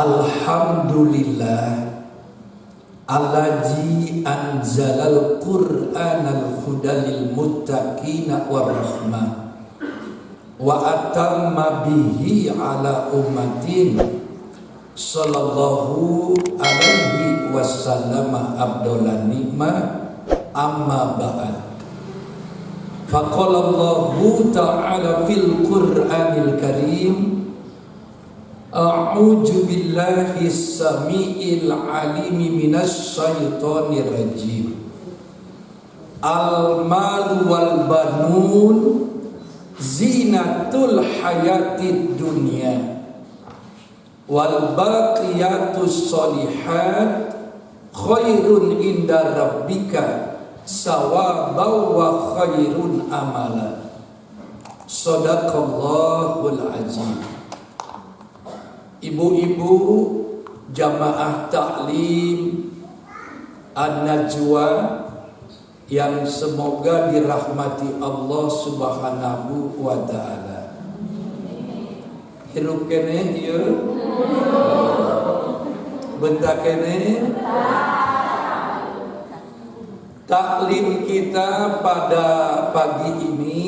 Alhamdulillah allazi anzalal qur'anal hudalil muttaqina warahmah wa atamma bihi ala ummatin sallallahu alaihi wasallam abdullah nikmah amma ba'd. Faqala Allahu ta'ala fil Qur'anil Karim a'udzu billahi samiil alimi minasy syaithanir rajim. Al mal wal banun zinatul hayatid dunya wal baqiyatus sholihat khairun inda rabbika sawaban wa khairun amala. Shadaqallahul azim. Ibu-ibu jamaah taklim An-Najwa yang semoga dirahmati Allah Subhanahu wa taala. Hirup kene ieu. Bentak kene. Taklim kita pada pagi ini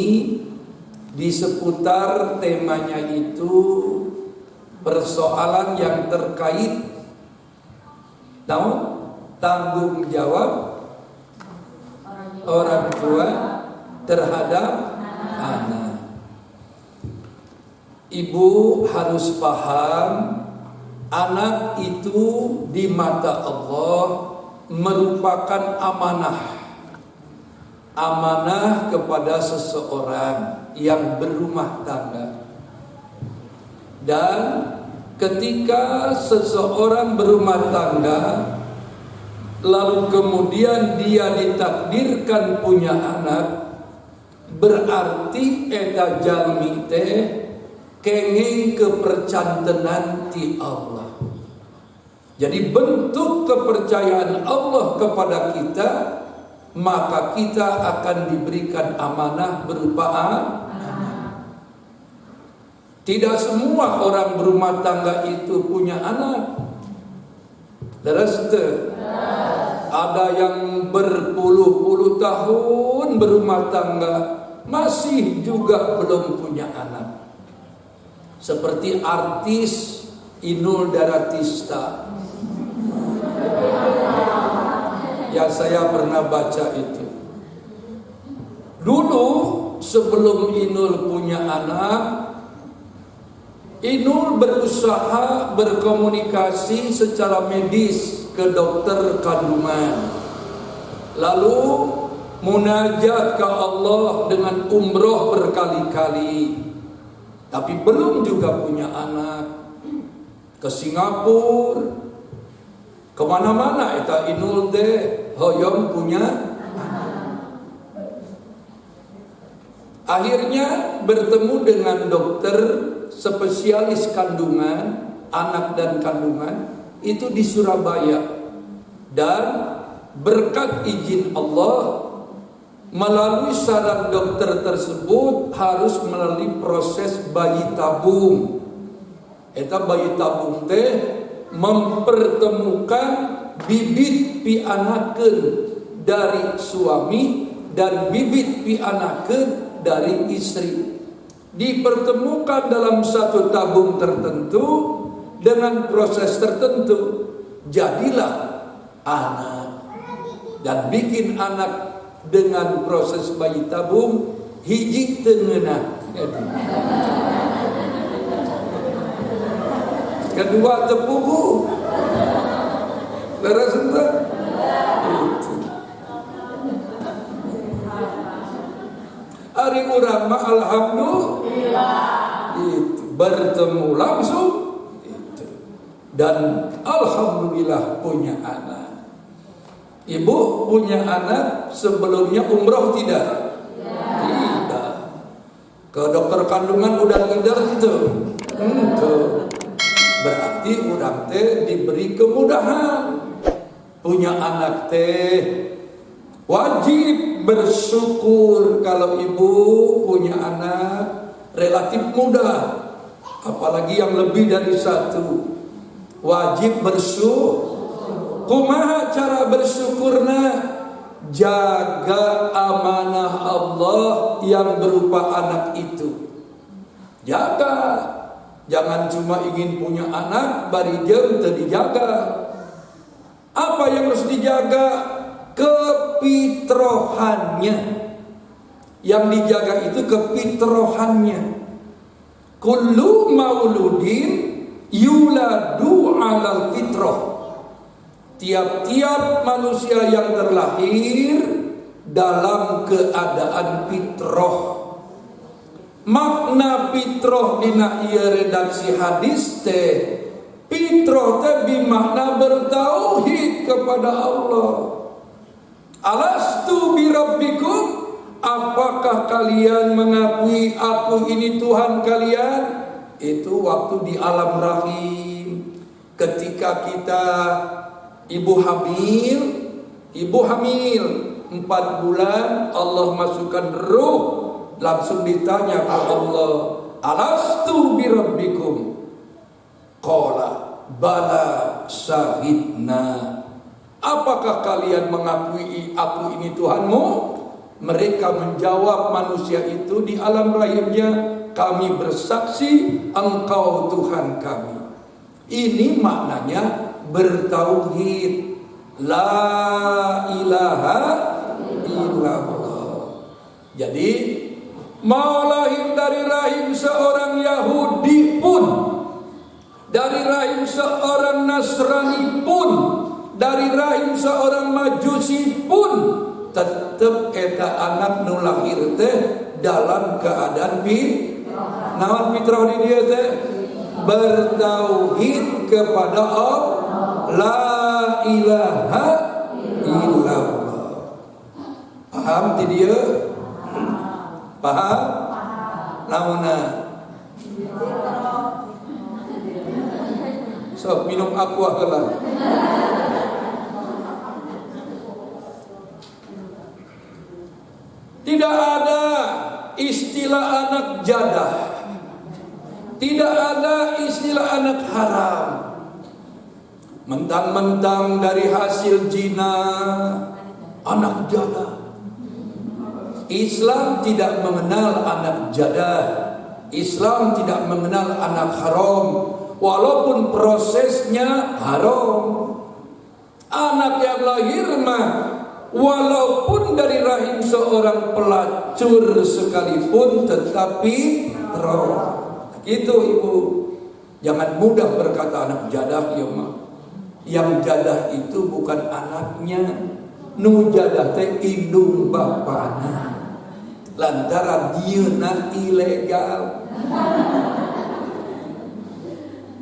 di seputar temanya itu persoalan yang terkait tanggung jawab orang tua terhadap anak. Ibu harus paham, anak itu di mata Allah merupakan amanah. Amanah kepada seseorang yang berumah tangga. Dan ketika seseorang berumah tangga lalu kemudian dia ditakdirkan punya anak, berarti eta jalmi teh kenging kepercantenan ti Allah. Jadi bentuk kepercayaan Allah kepada kita, maka kita akan diberikan amanah berupa anak. Tidak semua orang berumah tangga itu punya anak. Ada yang berpuluh-puluh tahun berumah tangga masih juga belum punya anak. Seperti artis Inul Daratista. Ya, saya pernah baca itu. Dulu sebelum Inul punya anak, Inul berusaha berkomunikasi secara medis ke dokter kandungan. Lalu munajat ke Allah dengan umroh berkali-kali. Tapi belum juga punya anak. Ke Singapura, kemana-mana eta Inul teh hoyong punya anak. Akhirnya bertemu dengan dokter spesialis kandungan, anak dan kandungan itu di Surabaya. Dan berkat izin Allah, melalui saran dokter tersebut harus melalui proses bayi tabung. Eta bayi tabung teh mempertemukan bibit pianakeun dari suami dan bibit pianakeun dari istri. Dipertemukan dalam satu tabung tertentu dengan proses tertentu, jadilah anak. Dan bikin anak dengan proses bayi tabung hiji teu ngeunah. Kedua tepugu. Leres ente? Itu. Ari urang mah alhamdulillah. Itu bertemu langsung itu. Dan alhamdulillah punya anak. Ibu punya anak sebelumnya umroh tidak? Tidak. Ke dokter kandungan udah ngidar itu. Berarti urang teh diberi kemudahan. Punya anak teh wajib bersyukur kalau ibu punya anak relatif muda, apalagi yang lebih dari satu. wajib bersyukur. Kumaha cara bersyukurna? Jaga amanah Allah yang berupa anak itu. Jaga. Jangan cuma ingin punya anak bari jeung teu dijaga. Apa yang harus dijaga? Kefitrohannya. Yang dijaga itu kefitrohannya. Kullu mauludin yuladu 'alal fitrah. Tiap-tiap manusia yang terlahir dalam keadaan fitrah. Makna fitrah dina ieu redaksi hadis teh, fitrah teh bimakna bertauhid kepada Allah. Alastu bi rabbikum, apakah kalian mengakui aku ini Tuhan kalian? Itu waktu di alam rahim, ketika kita ibu hamil 4 bulan, Allah masukkan ruh, langsung ditanya ke Allah, alastu bi rabbikum? Qala bala syahidna. Apakah kalian mengakui aku ini Tuhanmu? Mereka menjawab manusia itu di alam rahimnya, kami bersaksi engkau Tuhan kami. Ini maknanya bertauhid, la ilaha illallah. Jadi mau lahir dari rahim seorang Yahudi pun, dari rahim seorang Nasrani pun, dari rahim seorang Majusi pun, tetap eta anak nu lahir teh dalam keadaan naon fitrah di dia teh bertauhid kepada Allah, la ilaha illallah. Paham ti dia? Paham? Namunna sok minum aqua heula. Tidak ada istilah anak jadah. Tidak ada istilah anak haram. Mentang-mentang dari hasil zina anak jadah. Islam tidak mengenal anak jadah. Islam tidak mengenal anak haram, walaupun prosesnya haram. Anak yang lahir mah walaupun dari rahim seorang pelacur sekalipun tetapi haram. Itu ibu, jangan mudah berkata anak jadah ya mah. Yang jadah itu bukan anaknya, nu jadah teh indung bapana. Lantaran dieuna ilegal,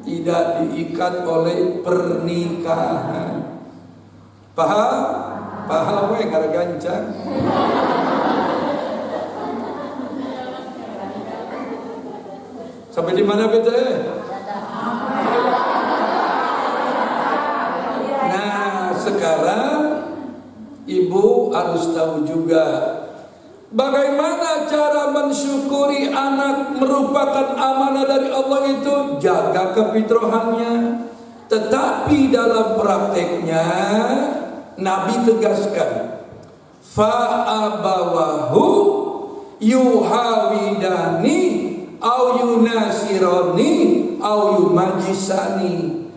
tidak diikat oleh pernikahan. Paham? Paham we garagancang. Sampai di mana bete? Nah, sekarang ibu harus tahu juga bagaimana cara mensyukuri anak merupakan amanah dari Allah itu. Jaga kefitrahannya. Tetapi dalam prakteknya Nabi tegaskan, fa'abawahu yuhawidani au yunasironi au yumajisani.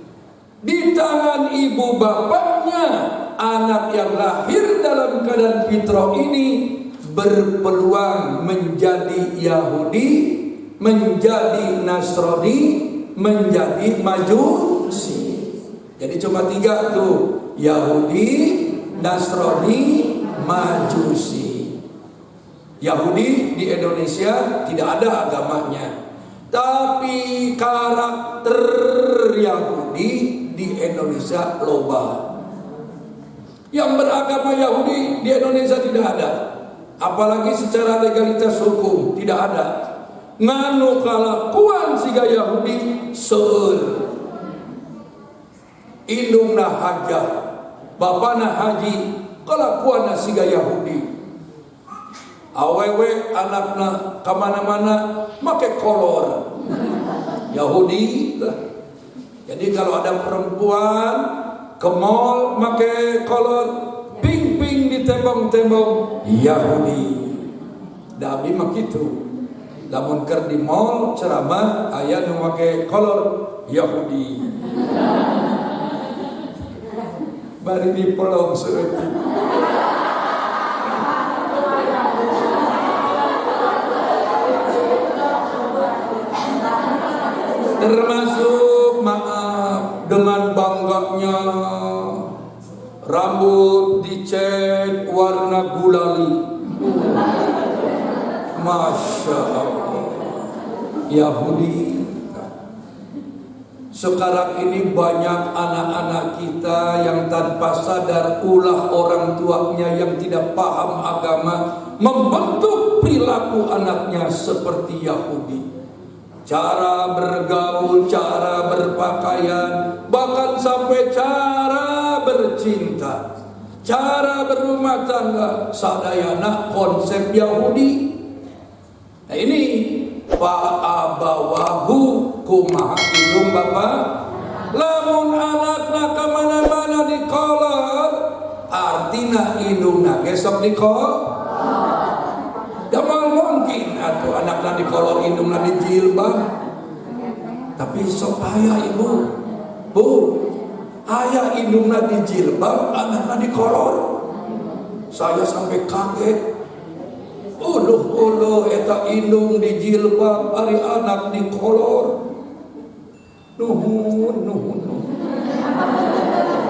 Di tangan ibu bapaknya, anak yang lahir dalam keadaan fitrah ini berpeluang menjadi Yahudi, menjadi Nasrani, menjadi Majusi. Jadi cuma 3 tuh, Yahudi, Nasrani, Majusi. Yahudi di Indonesia tidak ada agamanya, tapi karakter Yahudi di Indonesia loba. Yang beragama Yahudi di Indonesia tidak ada, apalagi secara legalitas hukum tidak ada. Nganu kalakuan siga Yahudi seueur, indungna hajah, bapana haji, kalakuan siga Yahudi. Awewe anakna kamana-mana make kolor Yahudi. Jadi kalau ada perempuan ke mall pakai kolor pink-pink di tembok-tembok Yahudi. Dabi mah gitu. Lamun ker di mall ceramah aya nu make kolor Yahudi. Bari dipelong seutik. Termasuk maaf dengan bangganya rambut dicat warna gulali. Masya Allah, Yahudi. Sekarang ini banyak anak-anak kita yang tanpa sadar ulah orang tuanya yang tidak paham agama membentuk perilaku anaknya seperti Yahudi. Cara bergaul, cara berpakaian, bahkan sampai cara bercinta, cara berumah tangga, sadayana konsep Yahudi. Nah ini fa'abawahu kumaha indung bapak. Lamun anakna kemana-mana di kolor, artina indungna gesok di kolor. Jamal mungkin atau anaknya di kolor indungnya di jilbab. Tapi sok ayah ibu, bu, ayah indungnya di jilbab, anaknya di kolor. Saya sampai kaget. Uluh eta indung di jilbab, ari anak di kolor. Nuhun.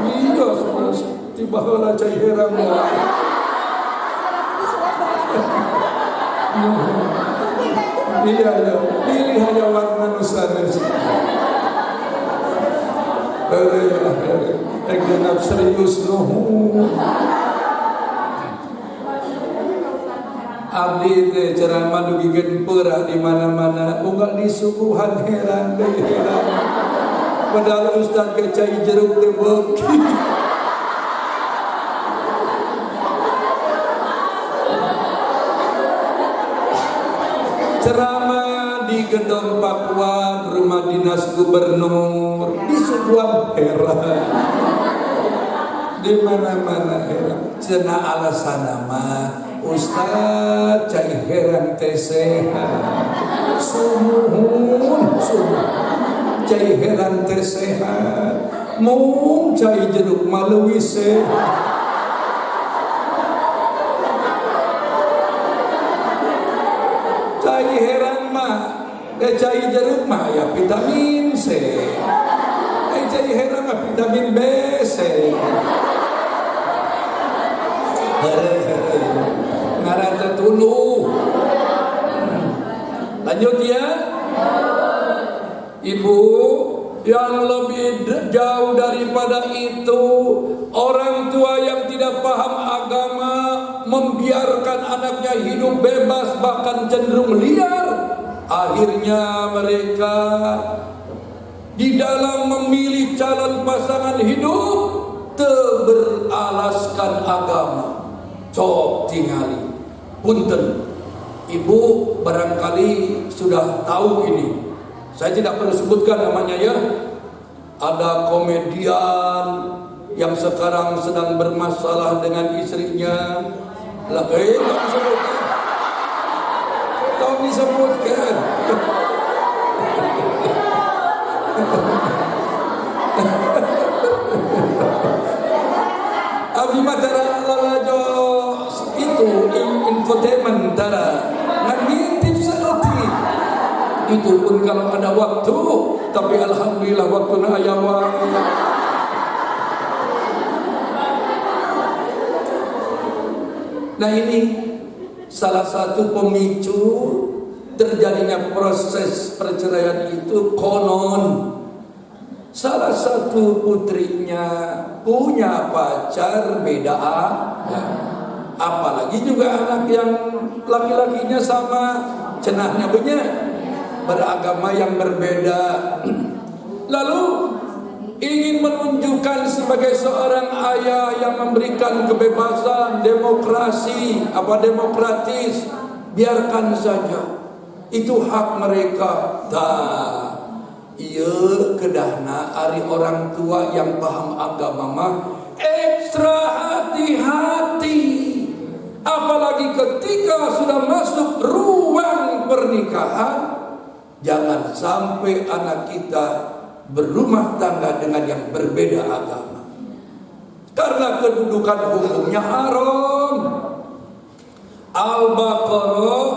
Iya, tiba heula cai herang. Iya, pilih hanya warna nusanes. Genap serius nuhun. Abdi teh ceramah dugikeun peurah di mana-mana, unggal disuguhan heran deui heran. Padahal ustaz ge cai jeruk teh beuki. Ceramah di gedung Pakuan, rumah dinas gubernur, di suguhan heran. Di mana-mana heran. Cenah alasan mah Ustaz cai heran teh sehat. Sumuhun cai heran teh sehat. Mung cai jeruk maleuwi sehat. Cai heran mah, cai jeruk mah ya vitamin C. Cai heran mah vitamin B, C. Ngarana tuluh. Lanjut ya. Ibu, yang lebih jauh daripada itu, orang tua yang tidak paham agama membiarkan anaknya hidup bebas bahkan cenderung liar. Akhirnya mereka di dalam memilih calon pasangan hidup beralaskan agama. Cok tingali. Punten, ibu barangkali sudah tahu ini. Saya tidak perlu sebutkan namanya ya. Ada komedian yang sekarang sedang bermasalah dengan istrinya. Lah, tak disebutkan. Abdi matara lalajo itu infotainment tara ngintip seperti itu pun kalau ada waktu, tapi alhamdulillah waktu na aya wae. Nah ini salah satu pemicu terjadinya proses perceraian itu. Konon salah satu putrinya punya pacar beda agama. Apalagi juga anak yang laki-lakinya sama cenahnya beragama yang berbeda. Lalu ingin menunjukkan sebagai seorang ayah yang memberikan kebebasan, demokrasi, demokratis, biarkan saja, itu hak mereka. Ieu kedahna ari orang tua yang paham agama mah ekstra hati-hati. Apalagi ketika sudah masuk ruang pernikahan, jangan sampai anak kita berumah tangga dengan yang berbeda agama. Karena kedudukan hukumnya haram. Al-Baqarah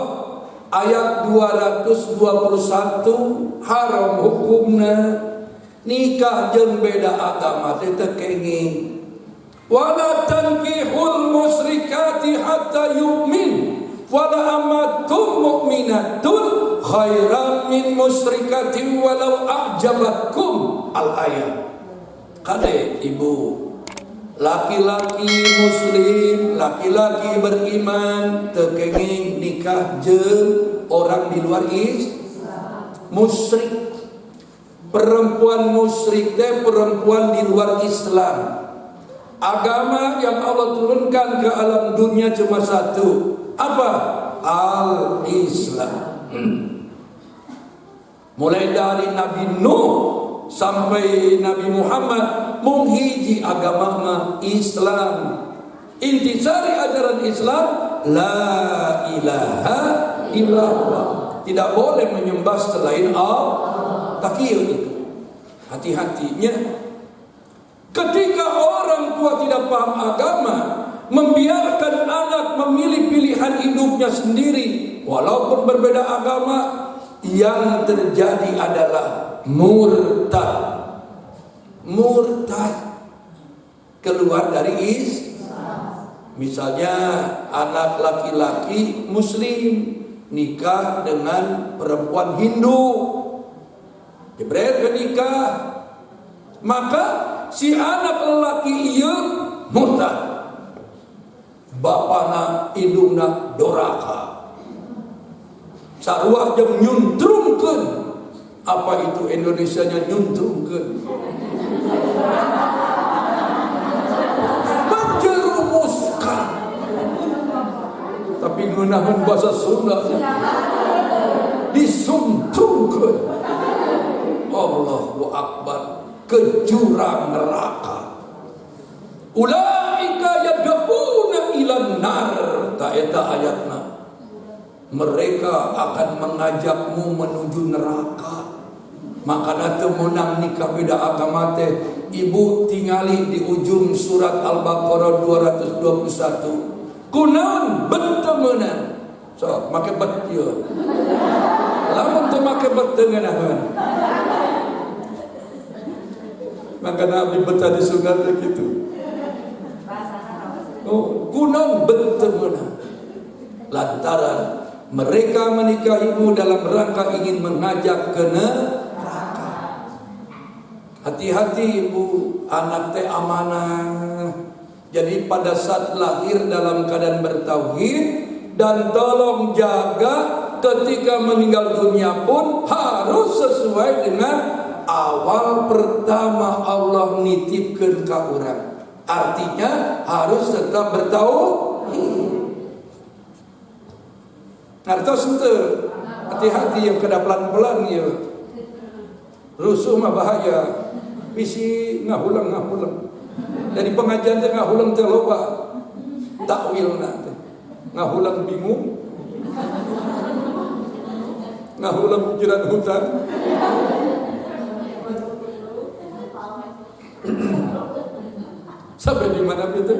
ayat 221 haram hukumna nikah jeung beda agama teh teu kenging. Wala tankihul musyrikati hatta yu'min wala amatun mu'minatun khairan min musyrikatin walau a'jabatkum al-ayat. Kade ibu, laki-laki muslim, laki-laki beriman teu kenging nikah jeung orang di luar Islam. Musyrik, perempuan musyrik teh perempuan di luar Islam. Agama yang Allah turunkan ke alam dunia cuma satu. Apa? Al-Islam. Mulai dari Nabi Nuh sampai Nabi Muhammad menghiji agama mah Islam. Intisari ajaran Islam, la ilaha illallah. Tidak boleh menyembah selain Allah. Takieu itu. Hati-hatinya. Ketika orang tua tidak paham agama, membiarkan anak memilih pilihan hidupnya sendiri, walaupun berbeda agama, yang terjadi adalah murtad. Murtad keluar dari Islam. Misalnya anak laki-laki muslim nikah dengan perempuan Hindu, jebret menikah, maka si anak lelaki ieu murtad. Bapana indungna doraka. Sarua jeung nyuntrungkeun. Apa itu Indonesianya nyuntrungkeun? Menjerumuskan. Tapi ngeunaheun bahasa Sunda. Disuntrungkeun. Allahu Akbar. Ke jurang neraka. Ulaika yad'una ilan nar. Ta eta ayatna. Mereka akan mengajakmu menuju neraka. Makana teu meunang nikah beda agama teh. Ibu tingali di ujung surat Al-Baqarah 221. Kunaon bet teu meunang. Sok make bet ieu. Lamun teu make bet teu ngeunaheun. Maka Nabi baca di sunat gitu. Oh, kunon betul-betul. Lantaran mereka menikahimu dalam rangka ingin mengajak ke neraka. Hati-hati ibu, anak teh amanah. Jadi pada saat lahir dalam keadaan bertauhid dan tolong jaga ketika meninggal dunia pun harus sesuai dengan awal pertama Allah nitipkeun ka urang. Artinya harus tetap bertauhid. Ngartos henteu? Hati-hati yang kada pelan-pelan ieu. Rusuh mah bahaya. Bisi ngahulang-ngahulang. Dari pengajian teh ngahulang teh loba. Takwilna teh. Ngahulang bingung. Ngahulang pikiran hutan. Sampai di mana itu?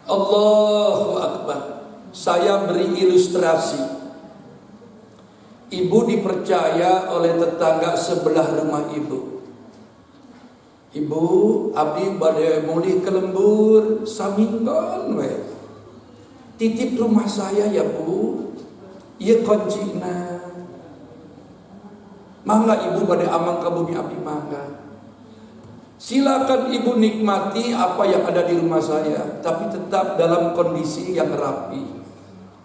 Allahu Akbar. Saya beri ilustrasi. Ibu dipercaya oleh tetangga sebelah rumah ibu. Ibu, abdi bade muli ke lembur saminggon we. Titip rumah saya ya Bu. Ieu kuncina. Mangga ibu bade amang ka bumi abdi mangga. Silakan ibu nikmati apa yang ada di rumah saya, tapi tetap dalam kondisi yang rapi.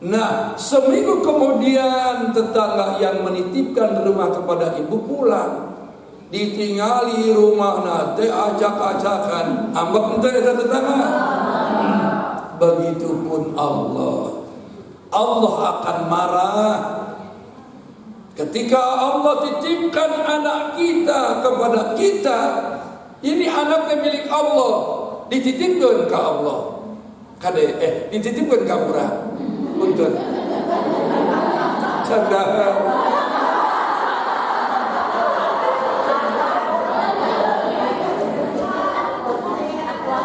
Nah, seminggu kemudian tetangga yang menitipkan rumah kepada ibu pulang. Ditinggali rumah nate acak-acakan. Ambek ente eta tetangga. Begitupun Allah. Allah akan marah Ketika Allah titipkan anak kita kepada kita, ini anaknya milik Allah, dititipkan ke Allah. Dititipkan ke murah. Punten. Canda.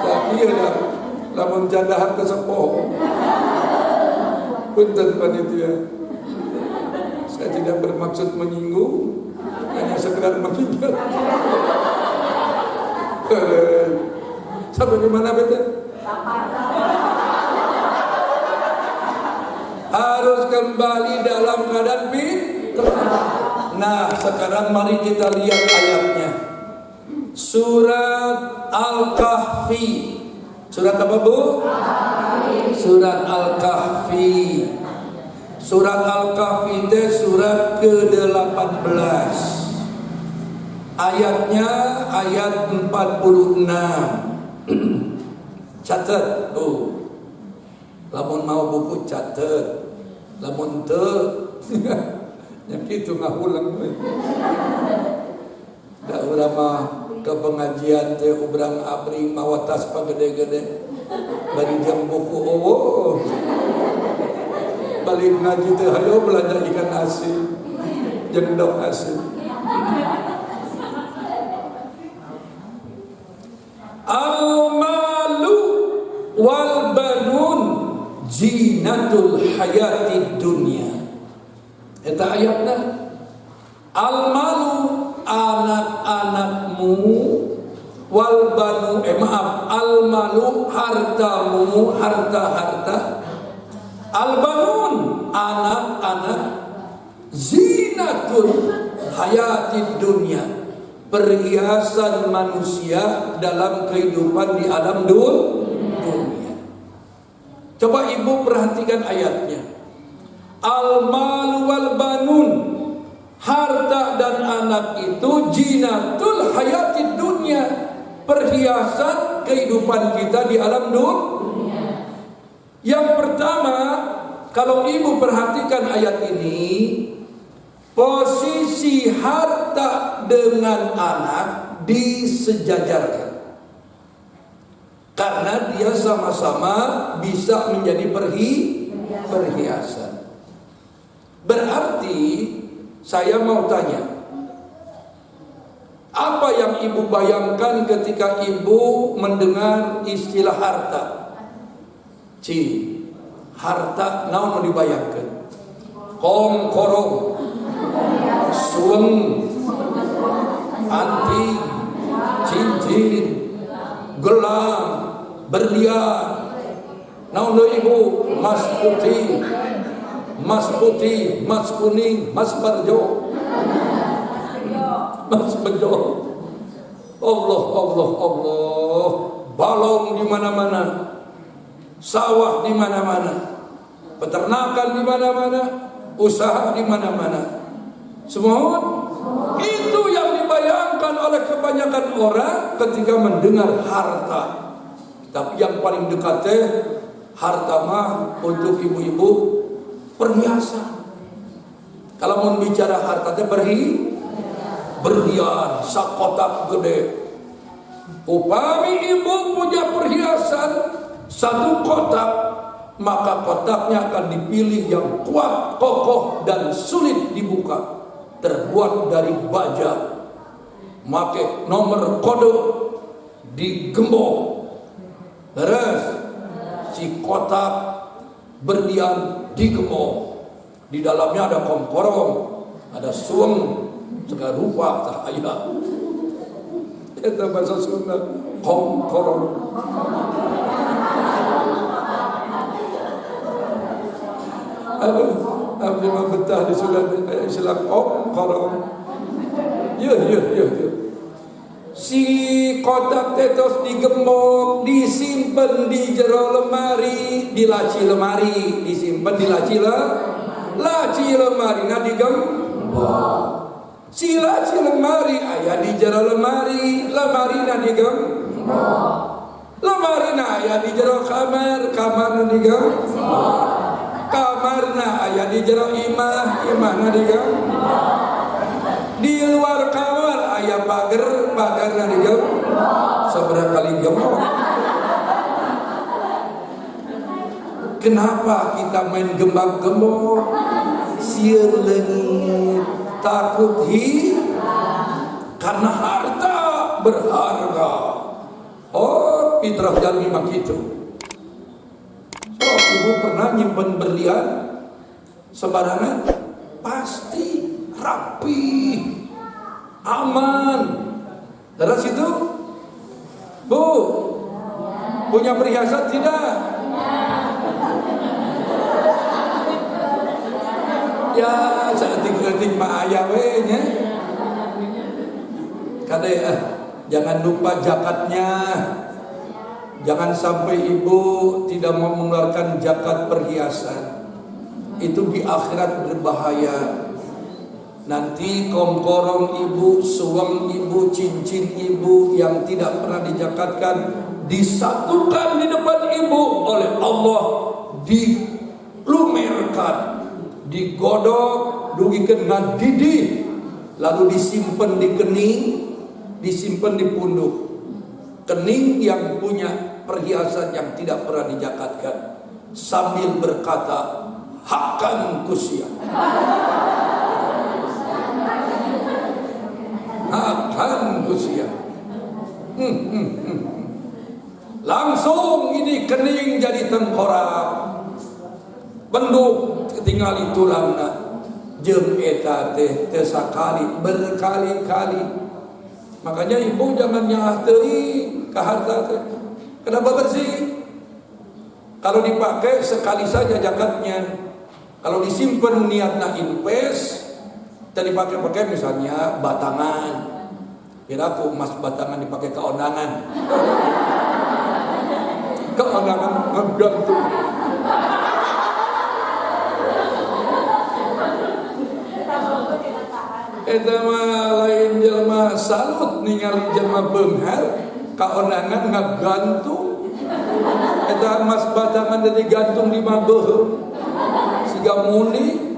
Tapi ya, lamun jandahan kesepuh. Punten panitia. Saya tidak bermaksud menyinggung, hanya sekedar mengingat. Sampai di mana beta? Harus kembali dalam keadaan fitrah. Nah, sekarang mari kita lihat ayatnya. Surat Al-Kahfi. Surat apa, Bu? Surat Al-Kahfi. Surat Al-Kahfi itu surat ke-18. Ayatnya ayat 46. Catat tuh. Lamun mau buku catat. Lamun teu yang kitu ngahulang we. Da urang mah ke pengajian teh ubrang abri mawatas pagede-gede. Bari jam buku balik ngaji teh hayo belajar ikan asin, jendok asin. Al-malu wal banun zinatul hayatid dunya. Eta ayatna. Al-malu anak-anakmu, wal banu al-malu hartamu, harta-harta. Al-banun anak-anak, zinatul hayatid dunya, perhiasan manusia dalam kehidupan di alam dunia. Coba ibu perhatikan ayatnya. Al-malu wal banun, harta dan anak itu zinatul hayatid dunya, perhiasan kehidupan kita di alam dunia. Yang pertama, kalau ibu perhatikan ayat ini, posisi harta dengan anak disejajarkan. Karena dia sama-sama bisa menjadi perhiasan. Berarti saya mau tanya, apa yang ibu bayangkan ketika ibu mendengar istilah harta? Harta naon dibayangkan? Kongkorong, suweng, anting, cincin, gelang, berlian. Naon ibu? Mas putih, mas kuning, mas barjo, mas bejo. Allah, balong di mana-mana. Sawah di mana-mana, peternakan di mana-mana, usaha di mana-mana. Semua itu yang dibayangkan oleh kebanyakan orang ketika mendengar harta. Tapi yang paling dekat harta mah untuk ibu-ibu perhiasan. Kalau mau bicara harta berlian sakotak gede. Upami ibu punya perhiasan satu kotak, maka kotaknya akan dipilih yang kuat, kokoh, dan sulit dibuka. Terbuat dari baja, make nomor kode, digembok. Terus si kotak berlian digembok. Di dalamnya ada komporong, ada suweng, segala rupa cahaya. Itu bahasa Sunda, komporong. Aduh, abdi mah betah di Sunda istilah komporong. Ya. Si kotak tetos digembok, disimpan di jero lemari, di laci lemari, disimpan di laci lemari, nah digembok. Si laci lemari aya di jero lemari na digembok. Lemari na aya di jero kamar na digembok. Kamarna aya di jero imah nadi kan di luar kamar aya pagar nadi kan seberapa kali gembok. Kenapa kita main gembak-gembok? Sieun leungit takut karena harta berharga. Oh, fitrah jalmi mah kitu. So, ibu pernah nyimpen berlian sembarangan? Pasti rapi, aman. Terus itu, Bu, punya perhiasan tidak? Ya, seetik-etik mah aya we nya. Kade jangan lupa zakatnya. Jangan sampai ibu tidak mau mengeluarkan zakat perhiasan. Itu di akhirat berbahaya. Nanti komporong ibu, suam ibu, cincin ibu yang tidak pernah dizakatkan disatukan di depan ibu oleh Allah, dilumerkan, digodok, dugikeun ngadidih, lalu disimpan di kening, disimpan di punduk. Kening yang punya perhiasan yang tidak pernah dizakatkan sambil berkata, hakan kusia, hakan kusia. Langsung ini kening jadi tengkorak, benduk ketinggali tulangna, jeung eta teh sakali berkali-kali. Makanya ibu jangan nyah teuing ka harta teh. Kenapa bersih? Kalau dipakai sekali saja zakatnya. Kalau disimpan niatna invest, dan dipakai-pakai misalnya batangan. Kira-kira emas batangan dipakai ke ondangan. Ke ondangan gantung. Eta mah lain jelema salut ningali jelema beunghar ka ondangan ngagantung. Eta emas batangan dari gantung di mabeuh siga muni.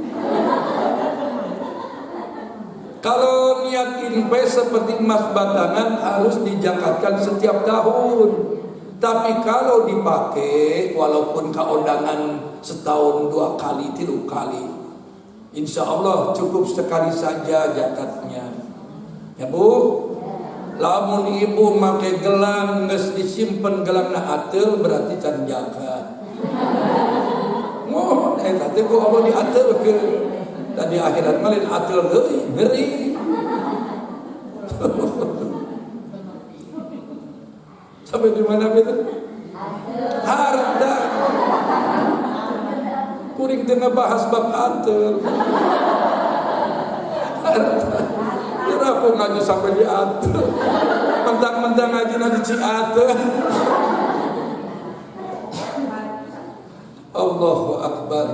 Kalau niat invest seperti emas batangan harus dijakatkan setiap tahun. Tapi kalau dipakai walaupun ka ondangan setahun 2 kali 3 kali, insya Allah cukup sekali saja zakatnya. Ya Bu, lamun ibu make gelang geus disimpen gelangna ateul berarti can zakat. Mohon eta teh ku Allah diateulkeun. Dan di akhirat malin ateul deui ngeri. Sampai di mana itu? Harta. Kuring teu ngabahas bab ateul. Kenapa ngaji sampai di ateul? Mentang-mentang ngaji nanti ci ateul. Allahu Akbar.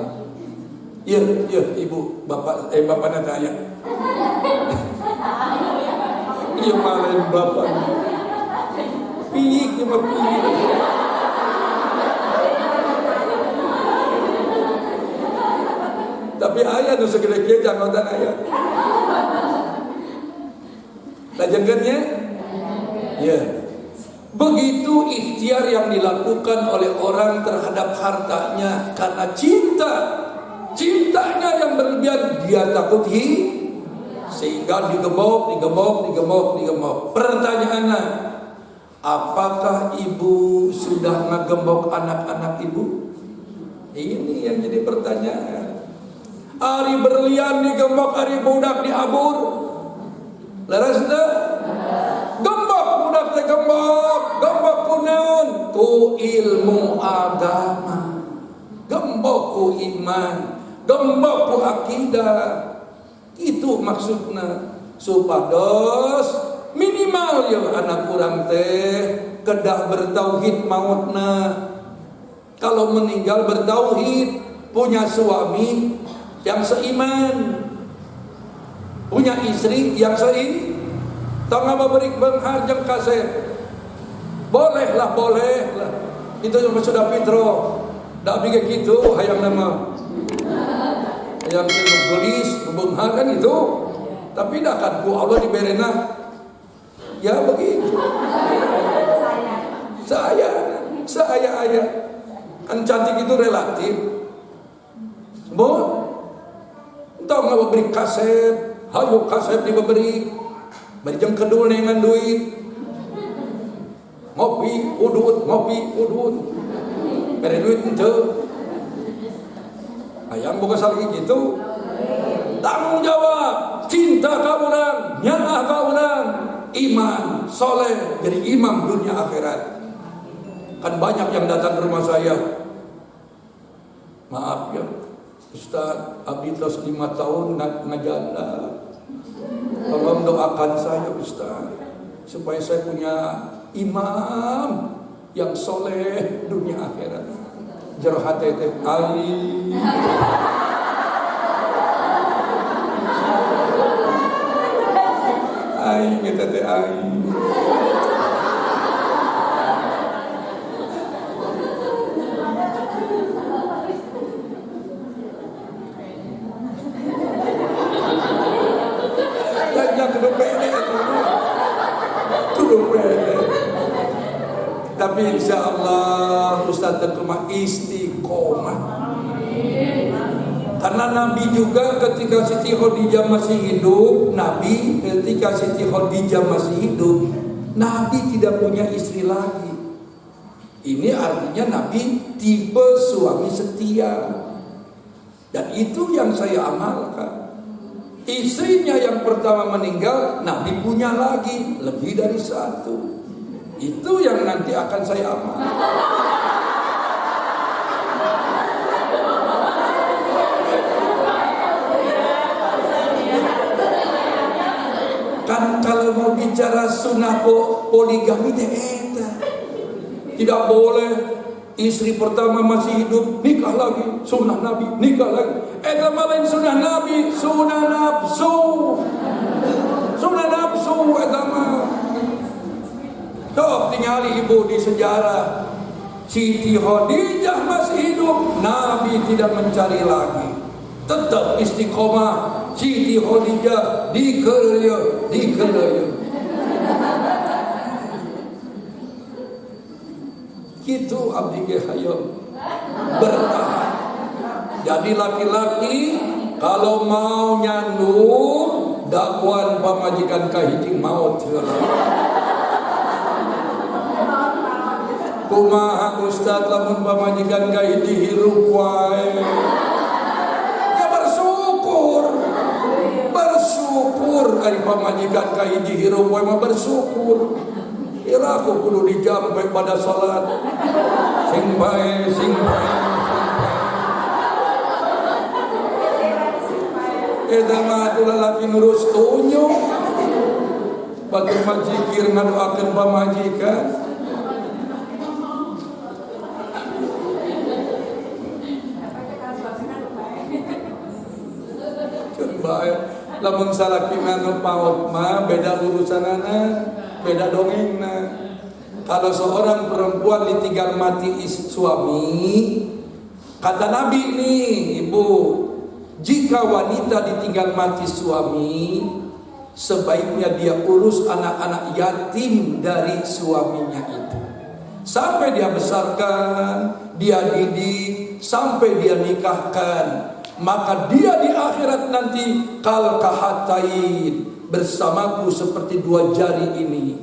Ya, ibu, bapak nanti ayah. Iya malain bapak. Piik, cuma piik. Tapi ayah nu segede-gede jangkauan ayah. Lajengkeunnya? Ya. Begitu ikhtiar yang dilakukan oleh orang terhadap hartanya karena cintanya yang berlebihan, dia takut sehingga digembok. Pertanyaannya, apakah ibu sudah ngegembok anak-anak ibu? Ini yang jadi pertanyaan. Ari berlian digembok, ari budak diabur. Leres teu? Gembok budak teh gembok kunaon? Ku ilmu agama. Gembok ku iman, gembok ku akidah. Itu maksudna supados minimal ya anak urang teh kedah bertauhid mautna. Kalau meninggal bertauhid, punya suami yang seiman, punya istri yang seiman. Tong beri beunghar jeung kaset. Bolehlah. Itu sudah fitro. Da bikin gitu hayang nama. yang gelis, ngebengha kan itu. Tapi dah kan ku Allah diberena. Ya begitu. Saya ayah. Kan cantik itu relatif. Semua. Entah nggak beri kaset, hayu kaset diberi. Berjam kedua dengan duit. Ngopi, udut. Beri duit ente. Ayang bukan saling gitu. Tanggung jawab, cinta kamunan, nyata kamunan, iman, soleh, jadi imam dunia akhirat. Kan banyak yang datang ke rumah saya. Maaf ya, Ustaz, abdi tos 5 tahun ngajanda. Tolong doakan saya Ustaz, supaya saya punya imam yang soleh dunia akhirat. Jero hati teh ali. Ai kita teh ai. Yang kudu pede kudu pede. Tapi insya Allah Ustaz terima istiqomah. Karena Nabi juga ketika Siti Khadijah masih hidup, Nabi tidak punya istri lagi. Ini artinya Nabi tipe suami setia. Dan itu yang saya amalkan. Istrinya yang pertama meninggal, Nabi punya lagi lebih dari 1. Itu yang nanti akan saya amalkan. Kan kalau mau bicara sunnah poligami tidak boleh istri pertama masih hidup nikah lagi, sunnah Nabi nikah lagi. Malain sunnah Nabi, sunnah nafsu Coba tinggali ibu di sejarah. Siti Khadijah masih hidup, Nabi tidak mencari lagi, tetap istiqomah. Siti Khadijah dikerja. Gitu abdi ge hayang bertahan. Jadi laki-laki kalau mau nyandung dakwaan pamajikan kahiji maut. Kumaha Ustaz lamun pamajikan kahiji hirup wae. Ya bersyukur ari pamajikan kahiji hirup wae mah bersyukur. Ira aku kudu dijampe pada salat. Sing bae. Eta mah lalaki nurus tunyo. Batur majikir ngadoakeun pamajikan. Bae lamun salaki nganu paut mah beda urusanana, beda dongengna. Kalau seorang perempuan ditinggal mati suami, kata Nabi nih ibu, jika wanita ditinggal mati suami, sebaiknya dia urus anak-anak yatim dari suaminya itu, sampai dia besarkan, dia didik, sampai dia nikahkan. Maka dia di akhirat nanti kal kahatain, bersamaku seperti 2 jari ini.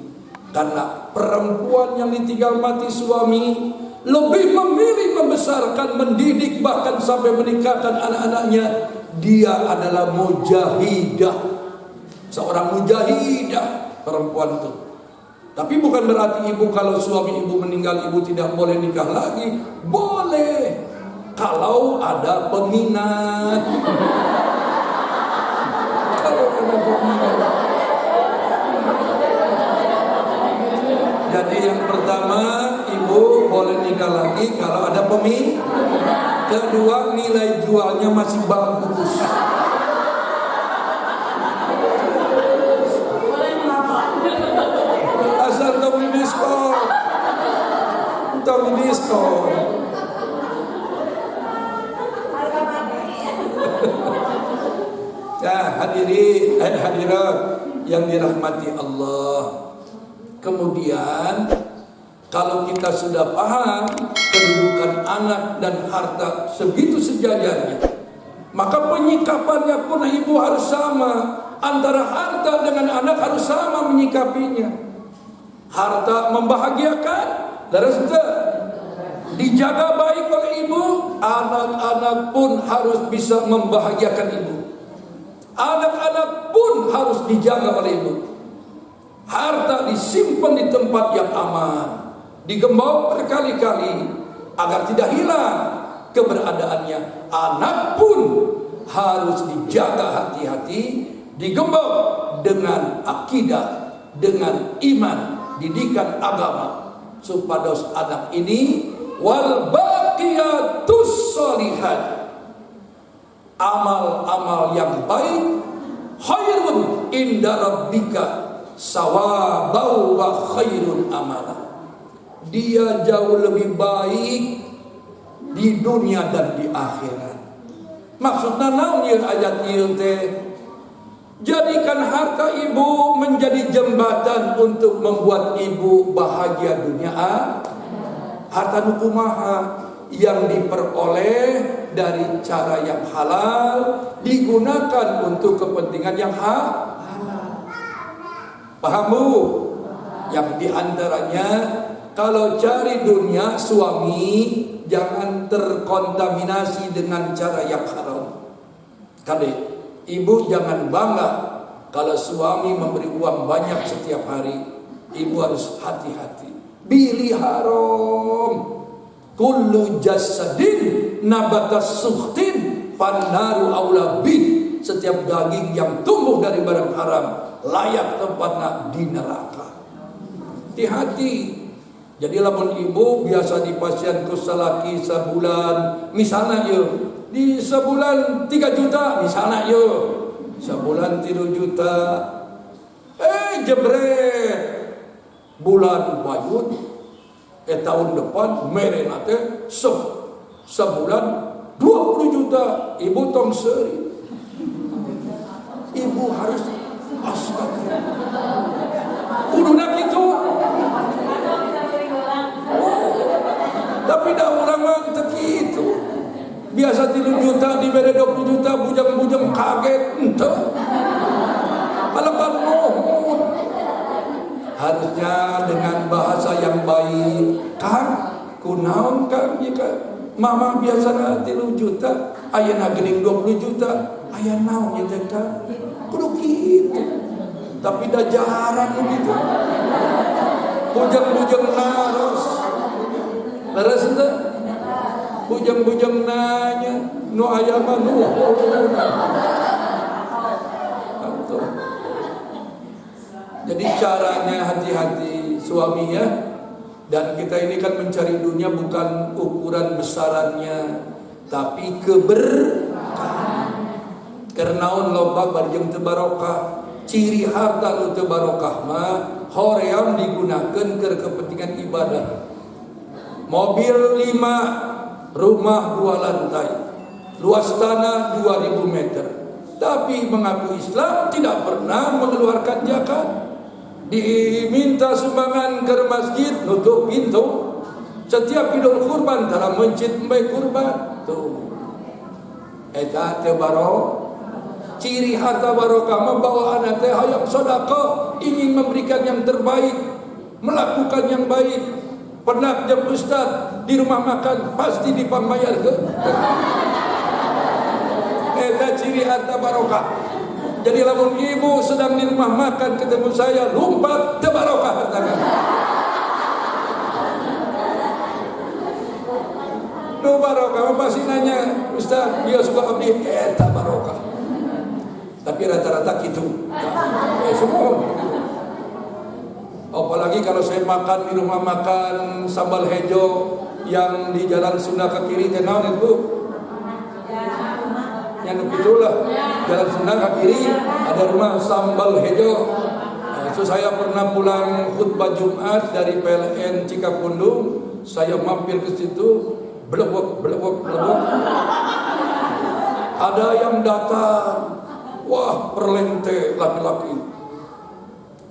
Karena perempuan yang ditinggal mati suami lebih memilih membesarkan, mendidik, bahkan sampai menikahkan anak-anaknya. Dia adalah mujahidah, seorang mujahidah perempuan itu. Tapi bukan berarti ibu kalau suami ibu meninggal ibu tidak boleh nikah lagi. Boleh kalau ada peminat. Jadi yang pertama ibu boleh nikah lagi kalau ada peminat. Kedua, nilai jualnya masih bagus. Asal tahu di diskon. Nah, hadirin hadirat yang dirahmati Allah. Kemudian kalau kita sudah paham kedudukan anak dan harta segitu sejajarnya, maka penyikapannya pun ibu harus sama. Antara harta dengan anak harus sama menyikapinya. Harta membahagiakan, terus dijaga baik oleh ibu, anak-anak pun harus bisa membahagiakan ibu. Anak-anak pun harus dijaga oleh ibu. Harta disimpan di tempat yang aman, digembok berkali-kali agar tidak hilang keberadaannya. Anak pun harus dijaga hati-hati, digembok dengan akidah, dengan iman, didikan agama, supados anak ini wal baqiyatus sholihat, amal-amal yang baik, khairun inda rabbika sawabau wa khairun amala, dia jauh lebih baik di dunia dan di akhirat. Maksudnya naon ieu ayat ieu teh? Jadikan harta ibu menjadi jembatan untuk membuat ibu bahagia dunia. Harta nu kumaha? Yang diperoleh dari cara yang halal, digunakan untuk kepentingan yang halal. Paham bu? Yang diantaranya, kalau cari dunia suami jangan terkontaminasi dengan cara yang haram. Kali ibu jangan bangga kalau suami memberi uang banyak setiap hari. Ibu harus hati-hati. Bili haram. Kullu jasadin nabatas suhtin pannaru aula bih. Setiap daging yang tumbuh dari barang haram layak tempatnya di neraka. Hati-hati. Jadi lamun ibu biasa dipasien ke salaki sebulan, misalnya yuk di sebulan 3 juta misalnya yuk, sebulan 3 juta, jebret bulan wajud. Tahun depan merena teh sebulan 20 juta, ibu tong seri. Ibu harus astagfirullah. Kuduna gitu. Tapi dah orang mah teu kitu. Biasa 3 juta dibere 20 juta, bujang-bujang kaget henteu. Alakan mohon. Harusnya dengan bahasa yang baik. Kang, kunaon Kang jika mama biasana 3 juta, ayeuna geuning 20 juta. Aya naon nya teh Kang? Kudu kitu. Tapi dah jarang begitu. Bujang-bujang naros. Laras teh. Bujang-bujang nanya, nu aya mah nuhun. Jadi caranya hati-hati suami ya. Dan kita ini kan mencari dunia bukan ukuran besarannya, tapi keberkahan. Kernaun loba barjeng teu barokah. Ciri harta nu teu barokah mah hoream digunakeun ke kepentingan ibadah. Mobil 5, rumah 2 lantai, luas tanah 2000 meter. Tapi mengaku Islam tidak pernah mengeluarkan zakat. Diminta sumbangan ke masjid, nutup pintu. Setiap Idul Kurban dalam masjid baik kurban. Tuh. Eta teu barokah. Ciri harta barokah membawa anak teh hayang sedekah, ingin memberikan yang terbaik, melakukan yang baik. Pernah jam ustaz di rumah makan pasti dipambayar ke. Eta ciri harta barokah. Jadi lamun ibu sedang di rumah makan ketemu saya lompat teu barokah katakan. Nu barokah pasti nanya, Ustaz, dia suka abdi eta barokah. Tapi rata-rata gitu. Semua. Apalagi kalau saya makan di rumah makan sambal hejo yang di Jalan Sunda ke kiri teh naon itu? Yang begitulah. Jalan Sunda ke kiri ada rumah sambal hejo. Itu saya pernah pulang khutbah Jumat dari PLN Cikapundung, saya mampir ke situ, belebok. Ada yang datang. Wah, perlente laki-laki.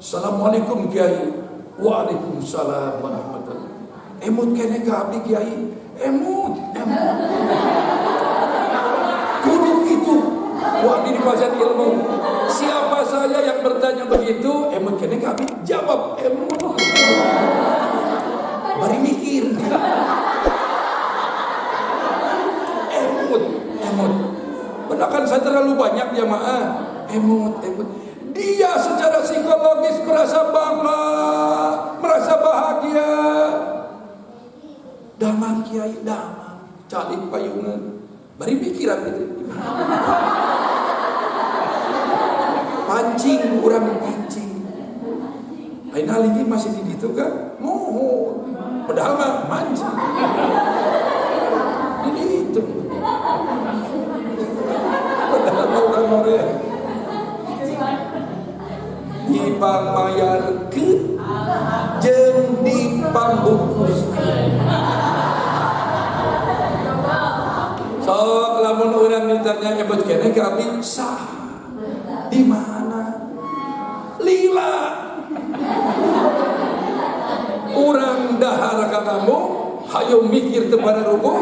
Assalamualaikum Kiai. Waalaikumsalam warahmatullahi. Emut kene ka abdi Kiai. Emut. Kudu itu. Wah, di pasar ilmu. Siapa saja yang bertanya begitu, emut kene ka abdi, jawab emut. Bari mikir. Emut. Padahal saya terlalu banyak jamaah. Emut. Dia secara psikologis merasa bangga, merasa bahagia. Damang Kiai, damang. Calik payungan. Bari pikiran gitu. Pancing, kurang pancing. Aina lagi masih di situ kan? Mohon. Padahal mah mancing. Ini itu. Padahal orang-orang dipamayarkeun jeung dipambungkuskeun. Sok lamun urang ditanya nyebut keneh ke abdi sah. Di mana? Lila. Urang dahar ka kamu, hayu mikir teu pada rubuh.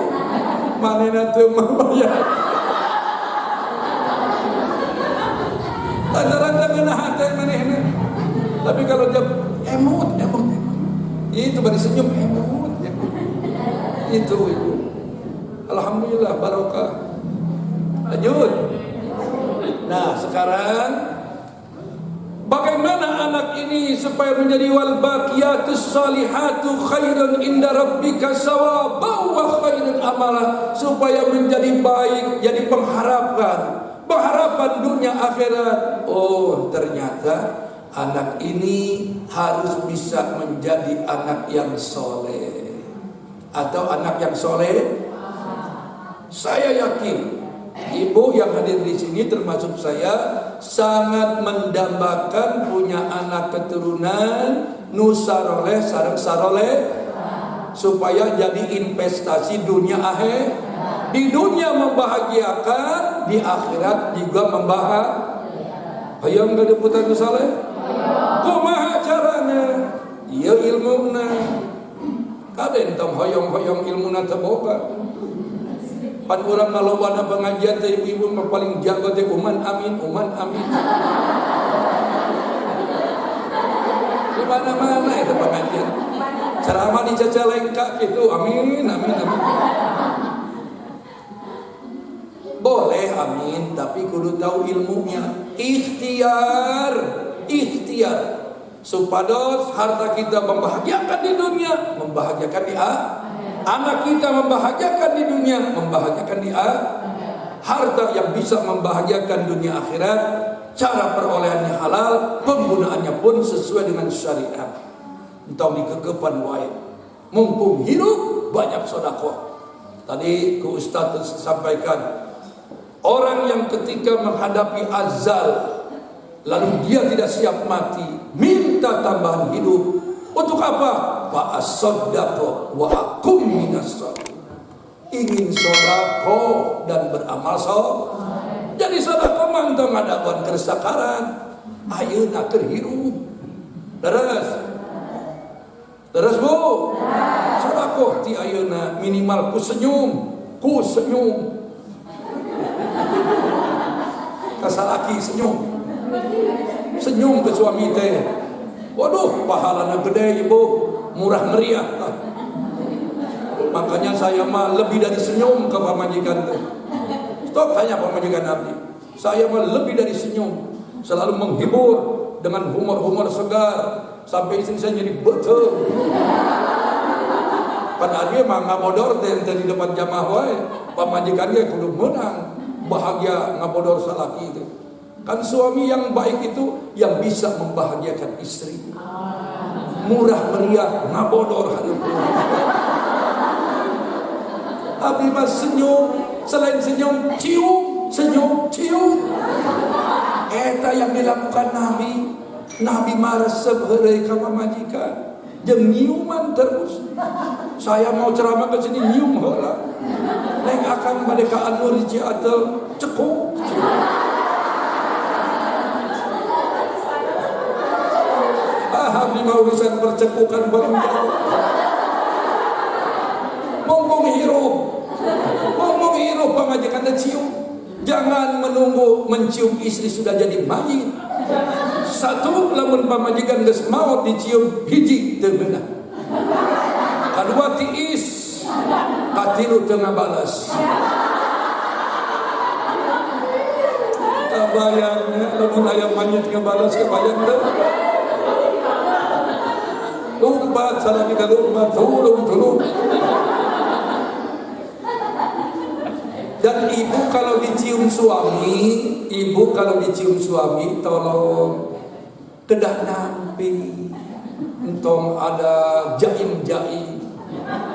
Manehna teu membayar. Lantaran kena hati manehna. Tapi kalau dia emut. Itu baru senyum emut. Itu. Alhamdulillah barokah. Lanjut. Nah, sekarang bagaimana anak ini supaya menjadi wal baqiyatus salihatu khairun inda rabbika sawaban wa khairun amala, supaya menjadi baik, jadi pengharapan dunia akhirat. Oh, ternyata anak ini harus bisa menjadi anak yang soleh atau anak yang soleh. Saya yakin ibu yang hadir di sini termasuk saya sangat mendambakan punya anak keturunan nusaroleh sareng saroleh supaya jadi investasi dunia akhir. Di dunia membahagiakan, di akhirat juga membahagiakan. Hayang gak deputan saleh? Kumaha carana? Ieu ilmuna. Kaden tong hoyong-hoyong ilmuna teu boga. Pan urang ngalobana pengajian teh ibu-ibu mah paling jago teh uman amin. Di mana-mana eta pengajian. Ceramah di Cicalengka gitu. Amin. Boleh amin, tapi kudu tahu ilmunya. Ikhtiar. Supados harta kita membahagiakan di dunia, membahagiakan di akhirat. Anak kita membahagiakan di dunia, membahagiakan di akhirat. Harta yang bisa membahagiakan dunia akhirat, cara perolehannya halal, penggunaannya pun sesuai dengan syariat. Entah dikekepan wae. Mumpung hidup banyak sedekah. Tadi ku Ustaz sampaikan, orang yang ketika menghadapi azal lalu dia tidak siap mati, minta tambahan hidup. Untuk apa? Fa'asaddaqo wa akum minas sholihin. Ingin sedekah dan beramal saleh. Jadi sedekah mah teu ngadaguan keur sakaran. Ayeuna keur hirup. Terus Bu. Sedekah ti ayeuna minimal ku senyum. Kasalaki senyum ke suami teh. Waduh, pahalana gede ibu, murah meriah. Makanya saya mah lebih dari senyum ke pamajikan teh. Stok tanya pamajikan abdi. Saya mah lebih dari senyum, selalu menghibur dengan humor segar sampai istri saya jadi betul. Pada dia mah ngabodor teh di depan jamaah wae. Pamajikan dia kudu menang, bahagia ngabodor salaki itu. Kan suami yang baik itu yang bisa membahagiakan istri. Murah meriah, ngabodor hareupeuh. Abdi mah senyum, selain senyum cium. Eta yang dilakukan Nabi mah resep heureuy ka pamajikan. Jeung nyiuman terus. Saya mau ceramah ke sini nyium heula. Neng akan bade ka An-Nur Ciatel cekuk. mau urusan percekukan paling jauh. Ngomong hirup pamajikan dan cium. Jangan menunggu mencium istri sudah jadi mayit. Satu, lamun pamajikan geus maot dicium hiji teu meunah. Kadua tiis, katilu teu ngabalas. Kabayangnya lamun aya mayit ngabalas kabayang teu. Lumpat salaki ka lumpat tulung. Dan ibu kalau dicium suami, tolong kedah nampi, entong ada jaim,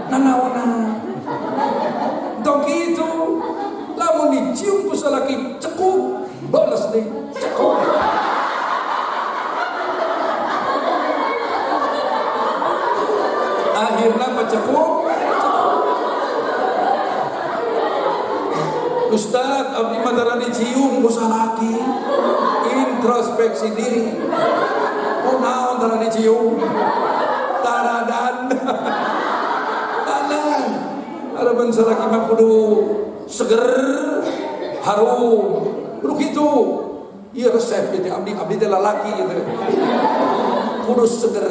nanawana, entong gitu, lamun dicium ku salaki cekuk, balas deh cekuk. Akhirnya pacekuk. Ustaz, abdi mah dicium ku salaki. Introspeksi diri. Kunaon tara dicium? Taradan. Tanan. Harapan salaki mah kudu seger, harum. Kudu kitu. Ieu resep jadi abdi teh lalaki gitu. Kudu seger.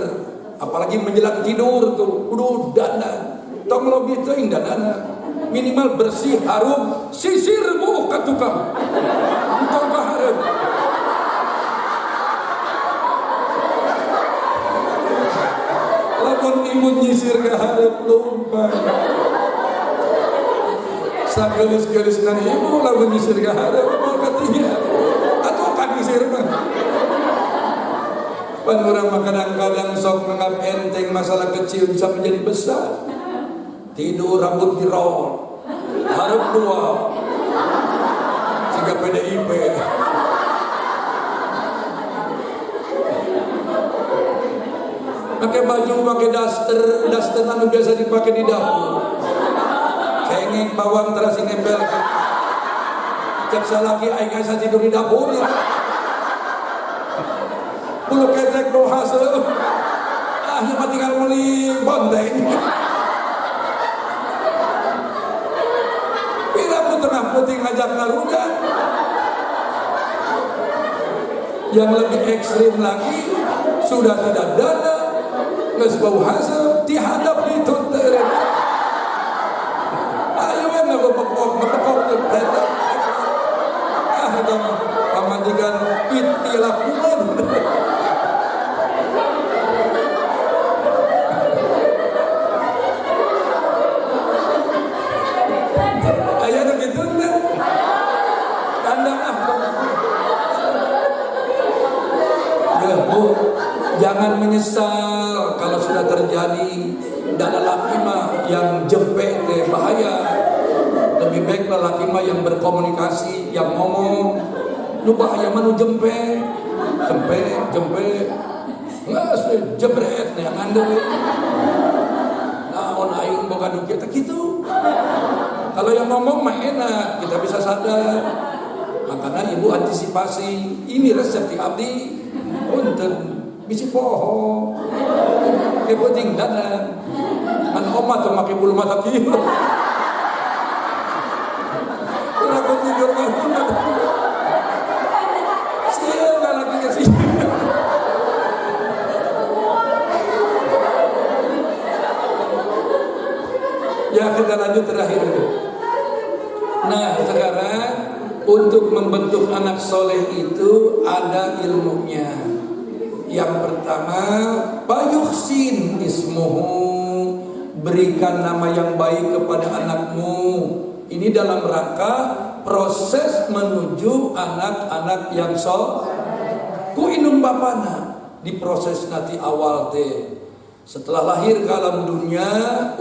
Apalagi menjelang tidur tuh kudu dandan. Tong lobi teuing dandan. Minimal bersih, harum, sisir buuk ka tukang. Entong ka hareup. Lamun imun nyisir ka hareup lumpang. Sagelis-gelisna ibu lamun nyisir ka hareup mau katinya. Atuh kan nyisir mah. Pan urang mah kadang-kadang sok menganggap enteng masalah kecil bisa menjadi besar. Tidur rambut dirol, harap dua, jika PDIP. Pakai baju, pakai daster anu biasa dipakai di dapur. Kenging bawang terasi nempel. Cek salaki aing asa tidur di dapur. Bulu ketek do hasil. Mah tinggal meuli bonteng. Tengah putih ngajak ngaruga. Yang lebih ekstrim lagi sudah tidak dana, geus bau hasil dihadap dituntut. Ayo ngepekok dipletak. Dong pamandikan itilakuan. Jangan menyesal kalau sudah terjadi. Dan lelaki mah yang jempek teh bahaya. Lebih baik lelaki mah yang berkomunikasi, yang ngomong. Nu bahaya mah nu jempek. Geus jebret yang andeu. Naon aing boga nu kitu kitu. Kalau yang ngomong mah enak, kita bisa sadar. Makanya ibu antisipasi. Ini resep di abdi. Punten bisi poho ke penting danan man oma tuh make bulu mata kieu ora tidur bangun sia lagi ke sini. Ya kita lanjut terakhir. Nah sekarang untuk membentuk anak soleh itu ada ilmunya. Yang pertama, payuhsin ismuhu, berikan nama yang baik kepada anakmu. Ini dalam rangka proses menuju anak-anak yang soleh. Ku indung bapana di proses nanti awal teh. Setelah lahir ke alam dunia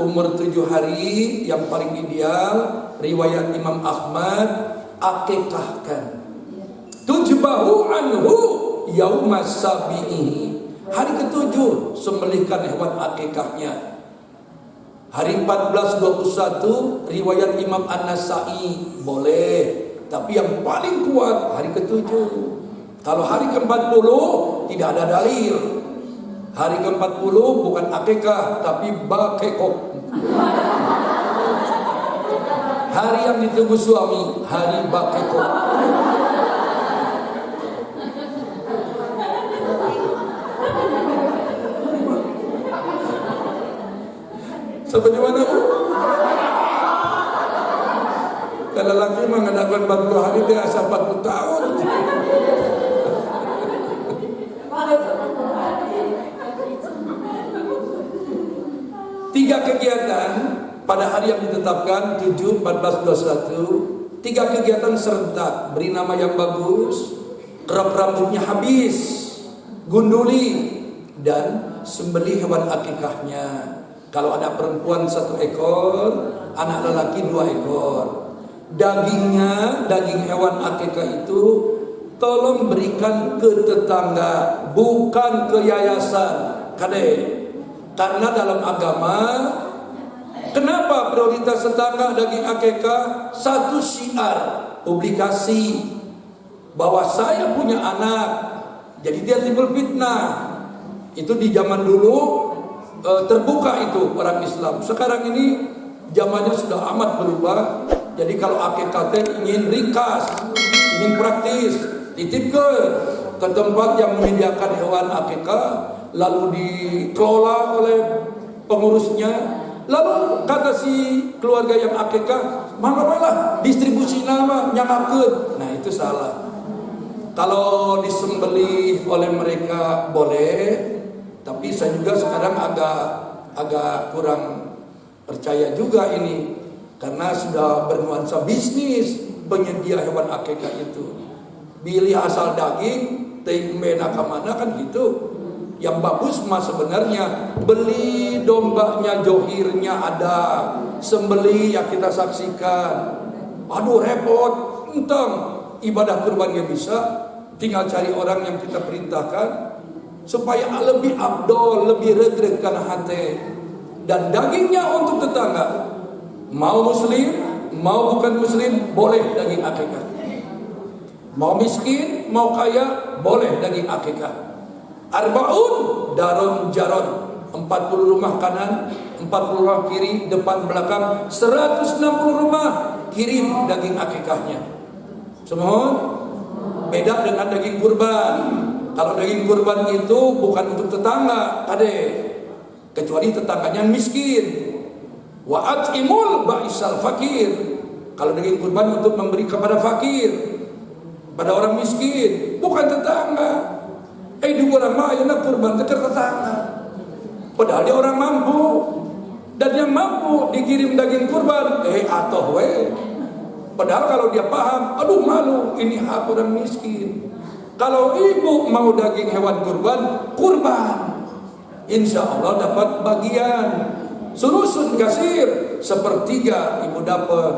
umur 7 hari yang paling ideal, riwayat Imam Ahmad, akikahkan. Tujbahu anhu yaumas sabi'i, hari ke-7 sembelihkan hewan akikahnya. Hari 14-21 riwayat Imam An-Nasa'i boleh, tapi yang paling kuat hari ke-7. Kalau hari ke-40 tidak ada dalil. Hari ke-40 bukan akikah tapi bakekok. Hari yang ditunggu suami, hari bakekok. Seperti mana Bu? Kalau laki mengadakan 40 hari dia asal 40 tahun. Tiga kegiatan pada hari yang ditetapkan 7, 14, 21. Tiga kegiatan serentak, beri nama yang bagus, kerap rambutnya habis, gunduli, dan sembelih hewan akikahnya. Kalau ada perempuan 1 ekor, anak lelaki 2 ekor. Dagingnya, daging hewan akikah itu tolong berikan ke tetangga, bukan ke yayasan. Karena dalam agama, kenapa prioritas tetangga daging akikah? Satu syiar, publikasi bahwa saya punya anak, jadi dia timbul fitnah. Itu di zaman dulu terbuka itu orang Islam. Sekarang ini zamannya sudah amat berubah. Jadi kalau akikah ingin ringkas, ingin praktis, titip ke tempat yang menyediakan hewan akikah, lalu dikelola oleh pengurusnya. Lalu kata si keluarga yang akikah, mana distribusi nama nyangakut. Nah itu salah. Kalau disembelih oleh mereka boleh, tapi saya juga sekarang agak kurang percaya juga ini, karena sudah bernuansa bisnis penyedia hewan akikah itu. Pilih asal daging, tembe nakamana kan gitu. Yang bagus mah sebenarnya beli dombanya, johirnya ada, sembelih yang kita saksikan. Aduh repot, entang ibadah kurbannya bisa, tinggal cari orang yang kita perintahkan supaya lebih abdol, lebih regrekan hati. Dan dagingnya untuk tetangga, mau muslim, mau bukan muslim, boleh daging akikah. Mau miskin, mau kaya, boleh daging akikah. Arbaun daron jaron, 40 rumah kanan, 40 rumah kiri, depan belakang, 160 rumah kirim daging akikahnya. Semua beda dengan daging kurban. Kalau daging kurban itu bukan untuk tetangga, kecuali tetangganya miskin. Wa at'imul ba'isal fakir. Kalau daging kurban untuk memberi kepada fakir, pada orang miskin, bukan tetangga. Di orang mah nak kurban ke tetangga. Padahal dia orang mampu, dan yang mampu dikirim daging kurban, atoh we. Padahal kalau dia paham, aduh malu, ini hak orang miskin. Kalau ibu mau daging hewan kurban, insya Allah dapat bagian. Sulusun kasir, sepertiga ibu dapat.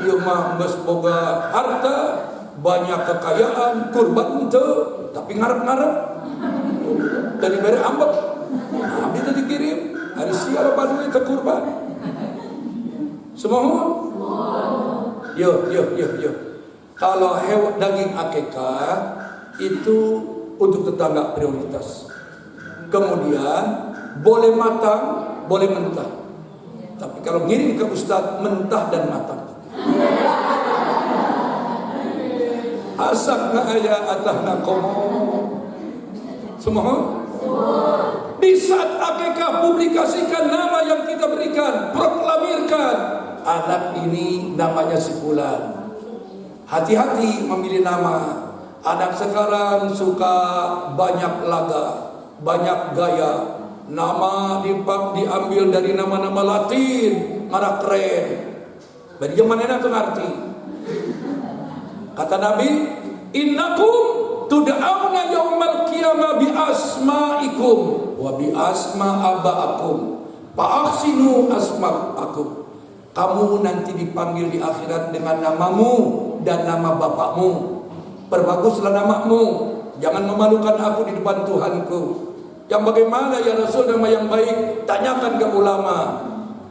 Ieu mah geus boga harta, banyak kekayaan, kurban ente, tapi ngarep-ngarep. Dari bere ambek, abdi teh dikirim, hari siara baduy teh kurban. Semua? Yo. Kalau daging akikah itu untuk tetangga prioritas. Kemudian boleh matang, boleh mentah. Tapi kalau ngirim ke ustaz, mentah dan matang. Asakna aya atahna komo. Semua? Di saat akikah publikasikan nama yang kita berikan, proklamirkan, anak ini namanya si fulan. Hati-hati memilih nama. Anak sekarang suka banyak laga, banyak gaya. Nama diambil dari nama-nama Latin, marah keren. Dari zaman itu ngerti. Kata Nabi, innakum tud'auna yaumal qiyamah bi asma'ikum wa bi asma aba'akum fa ahsinu asma'akum. Kamu nanti dipanggil di akhirat dengan namamu dan nama bapakmu. Perbaguslah namamu, jangan memalukan aku di depan Tuhanku. Yang bagaimana ya Rasul nama yang baik? Tanyakan ke ulama.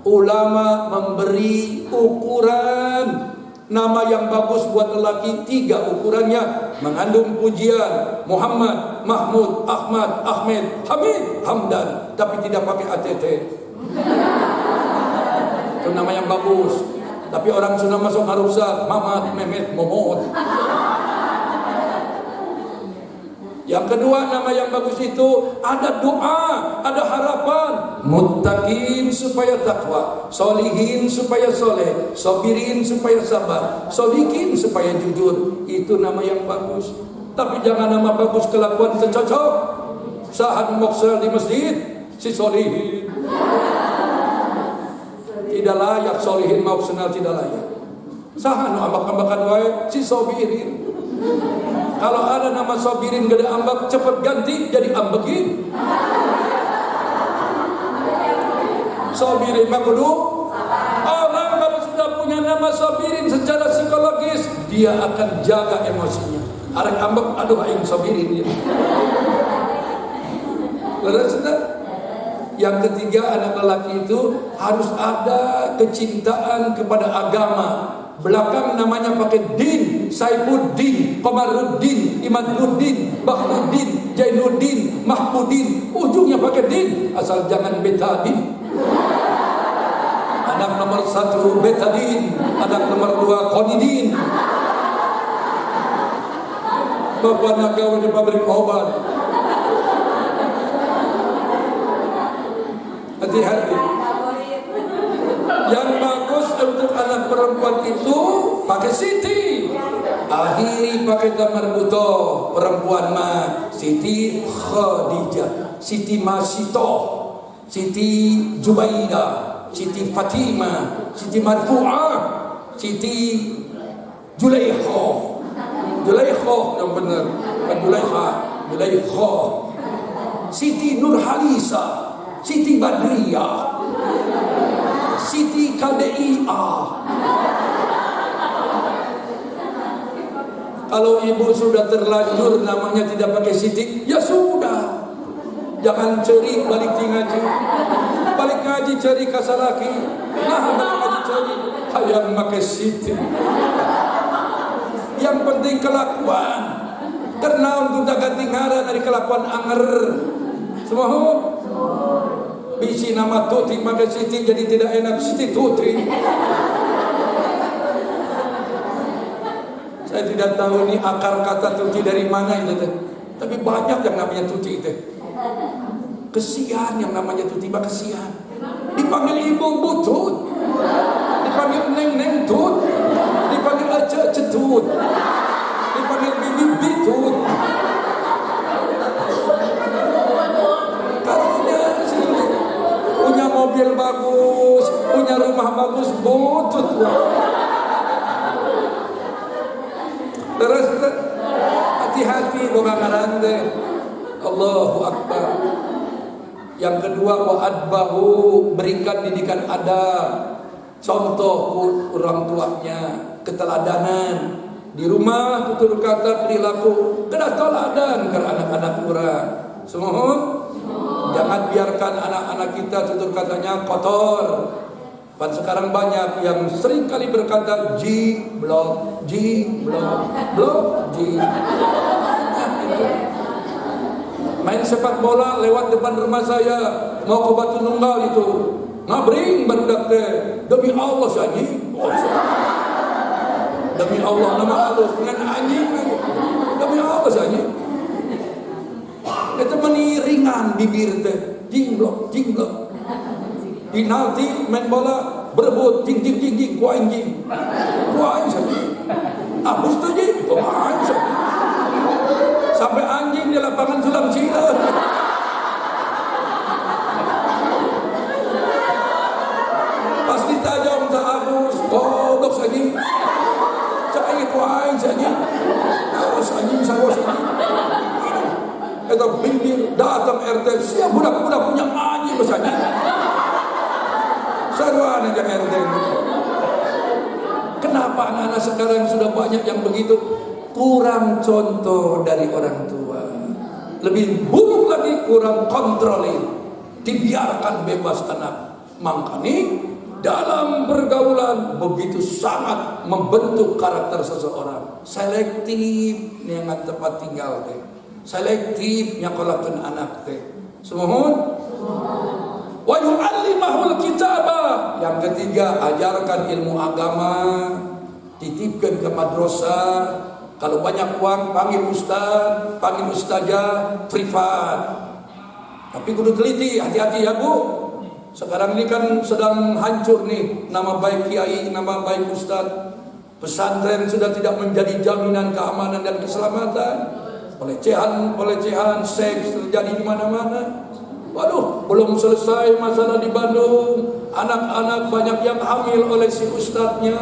Ulama memberi ukuran Nama yang bagus buat lelaki 3 ukurannya, mengandung pujian Muhammad, Mahmud, Ahmad, Ahmed, Hamid, Hamdan, tapi tidak pakai ATT. Itu nama yang bagus. Tapi orang sudah masuk harusan Mamat, Mehmet, Momot. Yang kedua, nama yang bagus itu ada doa, ada harapan. Muttaqin supaya takwa, solihin supaya soleh, sabirin supaya sabar, solikin supaya jujur. Itu nama yang bagus. Tapi jangan nama bagus kelakuan tercocok. Sahat moksel di masjid, si solihin. Tidak layak solihin moksel, tidak layak. Sahat ambak-ambakan wae, si sabirin. Kalau ada nama sabirin gak ada ambak, cepat ganti jadi ambekin. Sabirin makudu. Orang kalau sudah punya nama sabirin secara psikologis, dia akan jaga emosinya. Arek ambek, aduh aing sabirin ya. Yang ketiga, anak lelaki itu harus ada kecintaan kepada agama. Belakang namanya pakai din, Saifuddin, Komaruddin, Imaduddin, Bahruddin, Jainuddin, Mahmudin. Ujungnya pakai din, asal jangan betadin. Anak nomor 1 betadin, anak nomor 2 konidin. Bapak nak gawe di pabrik obat. Hati-hati. Yang bagus untuk anak perempuan itu pakai Siti. Akhiri pakai Tamar Buto. Perempuan mah Siti Khadijah, Siti Masito, Siti Jubaidah, Siti Fatimah, Siti Marfu'ah, Siti Julaikha. Julaikha yang benar, bukan Julaikha, Julaikha. Siti Nurhalisa, Siti Badriyah, Siti KDIA. Kalau ibu sudah terlanjur namanya tidak pakai Siti, ya sudah. Jangan ceri balik ngaji. Balik ngaji ceri kasalaki. Nah balik ngaji ceri hayang pakai Siti. Yang penting kelakuan. Karena untuk ganti ngaran dari kelakuan anger. Semua bisi nama Tuti pakai Siti jadi tidak enak, Siti Tuti. Saya tidak tahu ini akar kata Tuti dari mana itu. Tapi banyak yang namanya Tuti itu. Kesian yang namanya Tuti, kesian. Dipanggil ibu butut, dipanggil neng tut, dipanggil aja cetut, dipanggil bibi bitut. Punya mobil bagus, punya rumah bagus, butut. Terus hati-hati boga ngarande. Allahu Akbar. Yang kedua, wa'adbahu, berikan didikan adab. Contoh orang tuanya, keteladanan. Di rumah tutur kata perilaku kena teladan ke anak-anak orang. Semua jangan biarkan anak-anak kita tutur katanya kotor. Dan sekarang banyak yang sering kali berkata G-blok, blok, G. Main sepak bola lewat depan rumah saya, mau ke Batu Nunggal itu, ngabring barudak teh. Demi Allah saja. Demi Allah nama halus dengan anjing. Demi Allah saja. Itu meniringan bibir teh, jingblok. Penalti main bola berebut jing, ku anjing saja. Abus tu je, saja. Sampai anjing di lapangan sulam Cina. Pas ditajam tak abus, dok saja. Cakap ku anjing saja. Abus anjing saja. Itu bibir datang RT, siap budak-budak punya anjing saja. Saruan aja RT. Kenapa anak-anak sekarang sudah banyak yang begitu? Kurang contoh dari orang tua. Lebih buruk lagi kurang kontrolin. Dibiarkan bebas anak. Makanya dalam pergaulan begitu sangat membentuk karakter seseorang. Selektif yang tempat tinggal teh, selektif nyakolakeun anak teh. Semohon. Wa yu'allimahul kitaba. Yang ketiga, ajarkan ilmu agama, titipkan ke madrasah. Kalau banyak uang panggil ustaz, panggil ustazah privat. Tapi kudu teliti, hati-hati ya Bu. Sekarang ini kan sedang hancur nih nama baik kiai, nama baik ustaz. Pesantren sudah tidak menjadi jaminan keamanan dan keselamatan. Pelecehan, seks terjadi di mana-mana. Waduh, belum selesai masalah di Bandung. Anak-anak banyak yang hamil oleh si ustadznya.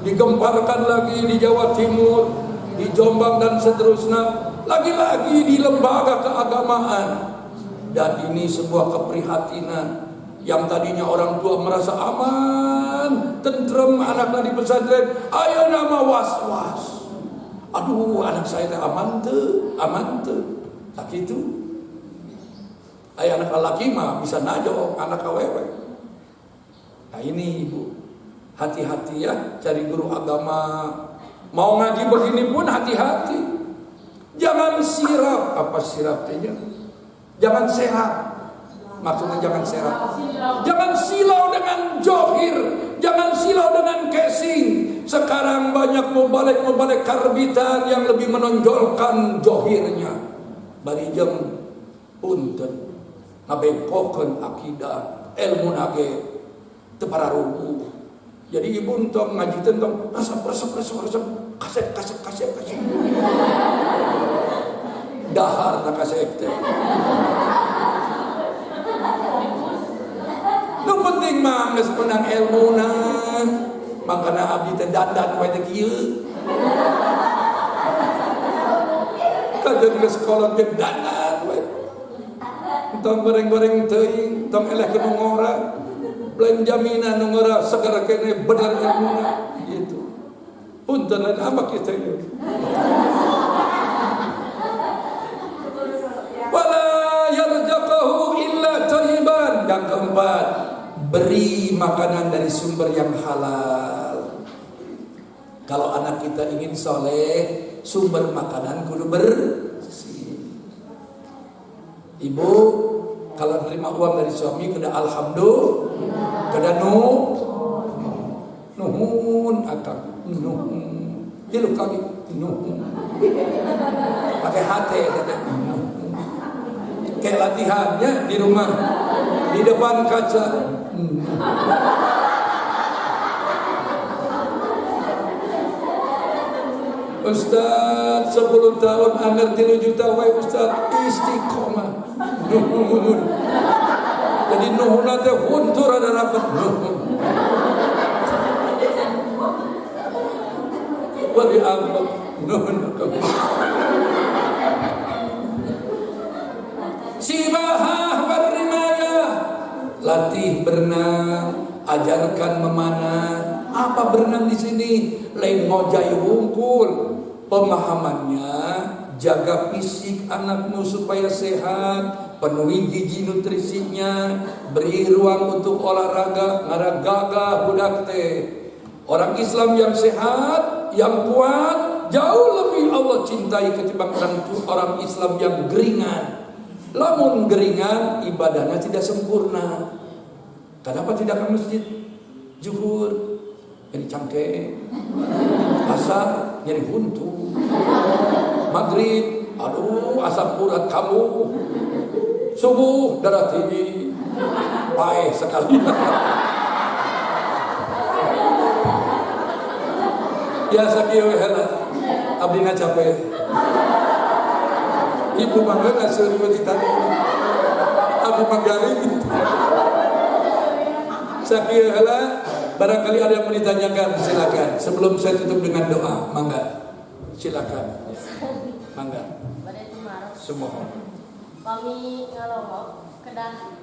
Digemparkan lagi di Jawa Timur, di Jombang dan seterusnya. Lagi-lagi di lembaga keagamaan. Dan ini sebuah keprihatinan. Yang tadinya orang tua merasa aman, tentrem anaknya di pesantren, ayo nama was-was. Aduh, anak saya teh aman tuh. Tak gitu. Ayo anak laki mah bisa najo, anak awewe. Nah ini Ibu, hati-hati ya cari guru agama. Mau ngaji begini pun hati-hati. Jangan sirap, apa sirapnya? Jangan sehat. Maksudnya jangan serap. Jangan silau dengan johir, jangan silau dengan casing. Sekarang banyak mubalik karbitan yang lebih menonjolkan johirnya. Bari jam punten ngabengkokeun akidah, ilmu nage teu pararuhu. Jadi ibu entong ngaji tentang resep kasep. Dahar tak kasep teh. Nu penting mah geus menang ilmuna. Makana abdi teh dandan wae teh kieu. Kajen geus sekolah teh dandan wae. Entong goreng-goreng teuing, entong eleh ke ngora. Lain jaminan nu ngora segar kene bener ilmuna gitu. Punten apa kita ieu. Wala yarzaqahu illa thayyiban. Yang keempat, beri makanan dari sumber yang halal. Kalau anak kita ingin soleh, sumber makanan kudu bersih. Ibu, kalau terima uang dari suami, kada alhamdulillah, kada nuhun akang, nuhun. Jilu kami nuhun. Pakai hati kata nuhun. Kayak latihannya di rumah, di depan kaca. Ustaz 10 tahun anggar 3 juta wae Ustaz istiqomah. Nuhun. Jadi nuhun teh huntur ada rapat nuhun. Bagi Allah nuhun. Sibahah berrimaya, latih berenang, ajarkan memanah. Apa berenang di sini? Lain ngojai wungkul. Pemahamannya, jaga fisik anakmu supaya sehat, penuhi gizi nutrisinya, beri ruang untuk olahraga, ngaragaga budak teh. Orang Islam yang sehat, yang kuat, jauh lebih Allah cintai ketimbang orang Islam yang geringan. Lamun geringan, ibadahnya tidak sempurna. Kenapa tidak ke masjid? Zuhur jadi cangkeh, asar nyeri buntu, maghrib aduh asam urat kamu, subuh darah tinggi, paeh sekali. Biasa kieu heula, abdi capek. Ibu mangga ngasih kita, abdi manggari. Sakieu heula. Barangkali ada yang mau ditanyakan, silakan. Sebelum saya tutup dengan doa, mangga. Silakan. Mangga. Semua. Kami ngalongok kedah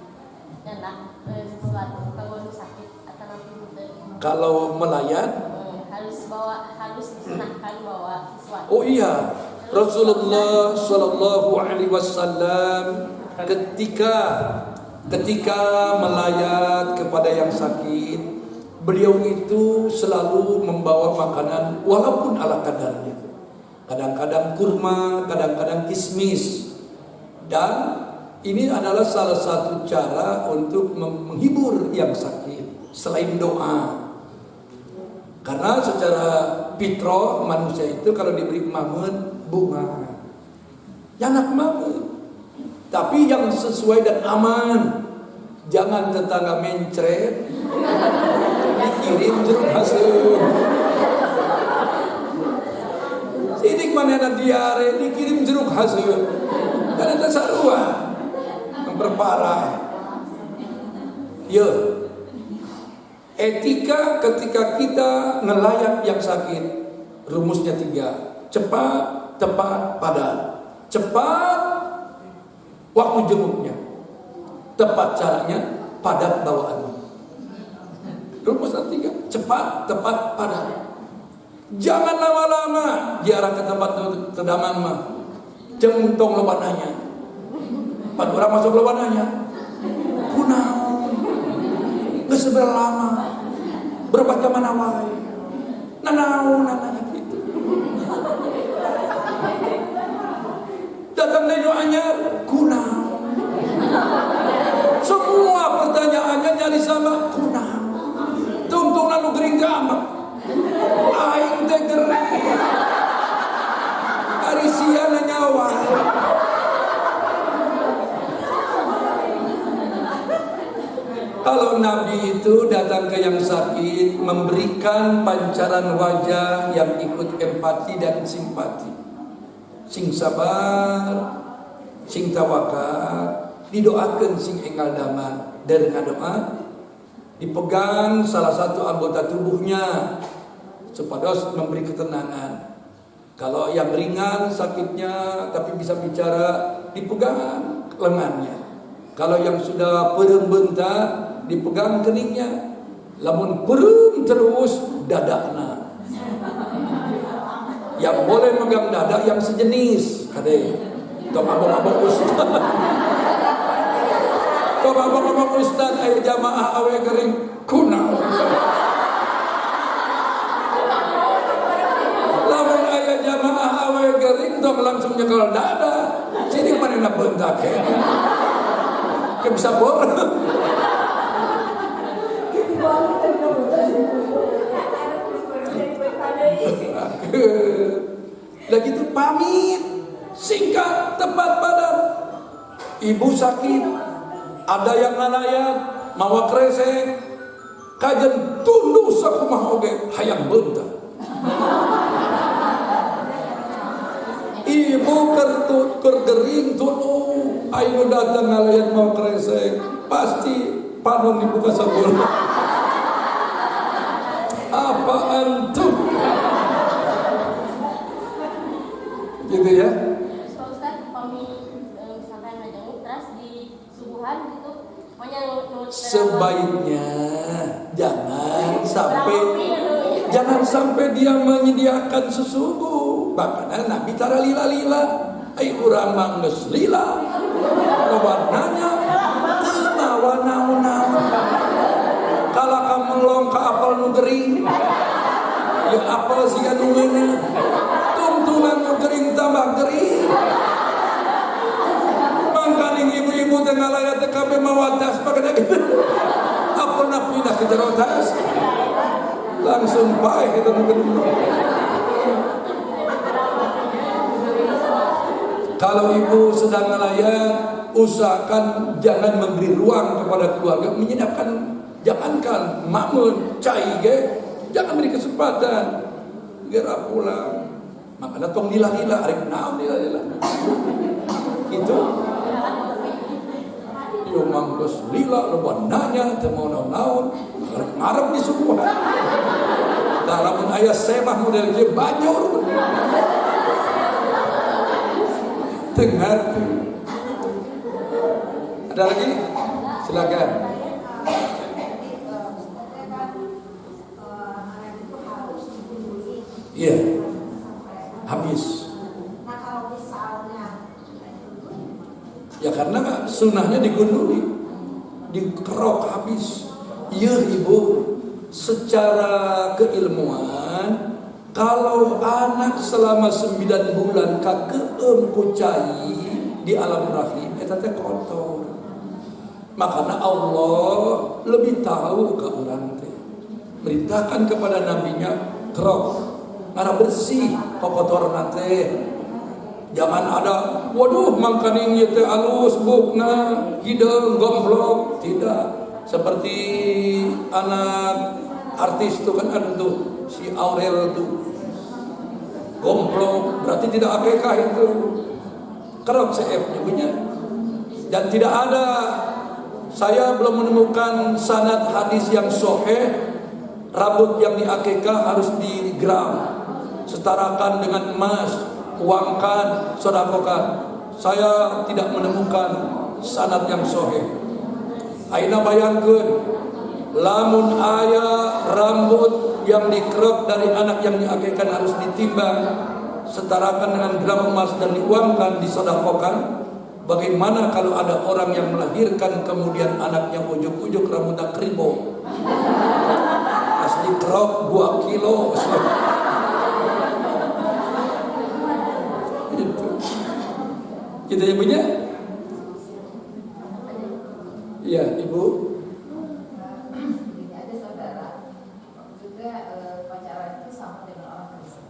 enak sesuatu kalau sakit atau nanti kalau melayat harus disunahkan bawa sesuatu. Oh iya, Rasulullah Shallallahu Alaihi Wasallam ketika melayat kepada yang sakit, beliau itu selalu membawa makanan walaupun ala kadarnya. Kadang-kadang kurma, kadang-kadang kismis. Dan ini adalah salah satu cara untuk menghibur yang sakit selain doa. Karena secara fitrah manusia itu kalau diberi mamun bunga, enak mamun. Tapi yang sesuai dan aman. Jangan tetangga mencret dikirim jeruk hasil. Sidik mana ada diare dikirim jeruk hasil. Kan ada sarua memperparah. Ya. Etika ketika kita ngelayat yang sakit, rumusnya 3. Cepat, tepat, padat. Cepat waktu jenguknya, tepat caranya, padat bawaannya. Rumusnya 3. Cepat, tepat, padat. Jangan lama-lama diarah ke tempat terdaman mah. Jentong lewananya. Pas orang masuk lewananya, kunau. Gak seberapa lama. Berapa jam manawai. Nanau nananya gitu. Datang dari anyar, kunau. Semua pertanyaannya nyari sama kunau. Tungtung lalu gering gamak. Aing teh gering. Hari siana nyawa. Kalau Nabi itu datang ke yang sakit, memberikan pancaran wajah yang ikut empati dan simpati. Sing sabar, sing tawakal, didoakan sing enggal damai. Dari doa, dipegang salah satu anggota tubuhnya, supados memberi ketenangan. Kalau yang ringan sakitnya tapi bisa bicara, dipegang lengannya. Kalau yang sudah perem bentar, dipegang keningnya. Lamun perem terus, dadakna. Yang boleh megang dada yang sejenis. Kade, tong abang-abang ustaz. Tong abang-abang ustaz, ayo jamaah awe kering kuna. Lamun ayo jamaah awe kering, tong langsung nyekel dada. Sini mana nak bentak ya? Bisa bor. Lagi itu pamit, singkat, tepat, padat. Ibu sakit, ada yang ngalayat, mawa kresek, kajen tunduk sakumah oge hayang bentar. Ibu kergering tunduk, ayo datang ngalayat mau kresek, pasti panon dibuka sabun. Apa antum? Gitu ya. Pak Ustaz, kami sampai ngajeng terus di subuhan gitu. Pokoknya Sebaiknya jangan sampai dia menyediakan sesubuh. Bahkan Nabi tara lila-lila, ai urang mah geus lila. Warnanya teu naon-naon. Kalau kamu melong ka apel nu gering, ya apel siga nu meuneu. Tungtungan nu gering tambah gering. Mangkaning ibu-ibu teh ngalayat teh kabeh mawa tas pake gitu. Apelna pindah ke jero tas. Langsung bae kita nu gering. Kalau ibu sedang ngalayat, usahakan jangan memberi ruang kepada keluarga menyediakan. Jangankan makmun, cai ge, jangan beri kesempatan. Gerak pulang. Makanya tong lila-lila, arek naon lila-lila. Itu. Yo mangkos lila, lo nanya, teu mau naon-naon, ngarep di subuh. Dalam ayah semah model dia bajur. Dengar. Ada lagi? Silakan. Iya, habis. Ya karena sunnahnya digunduli, dikerok habis. Iya ibu, secara keilmuan, kalau anak selama 9 bulan kakeum kucai di alam rahim, eta teh kotor. Makanya Allah lebih tahu ke orang teh. Merintahkan kepada nabinya, krok, ngara bersih kotor nate. Jangan ada, waduh mangkaning ieu teh alus bukna, hideung gomblok, tidak. Seperti anak artis itu kan ada tuh si Aurel tuh gomblok, berarti tidak akekah itu. Kerap CF nyebutnya. Dan tidak ada, saya belum menemukan sanad hadis yang sahih rambut yang diakekah harus digram, setarakan dengan emas, uangkan, sedekahkan. Saya tidak menemukan sanad yang sahih. Aina bayangkeun, lamun aya rambut yang dikerok dari anak yang diakekkan harus ditimbang, setarakan dengan gram emas dan diuangkan, disedekahkan. Bagaimana kalau ada orang yang melahirkan kemudian anaknya ujuk-ujuk rambutnya kribo, asli kerok 2 kilo. Itu kita yang punya. Iya, Ibu. Ini ada saudara juga pacaran itu sama dengan orang Kristen.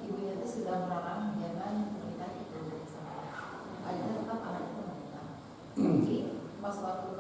Ibunya itu sudah melarang jangan menikah itu sama. Akhirnya tetap anak itu menikah. Jadi pas waktu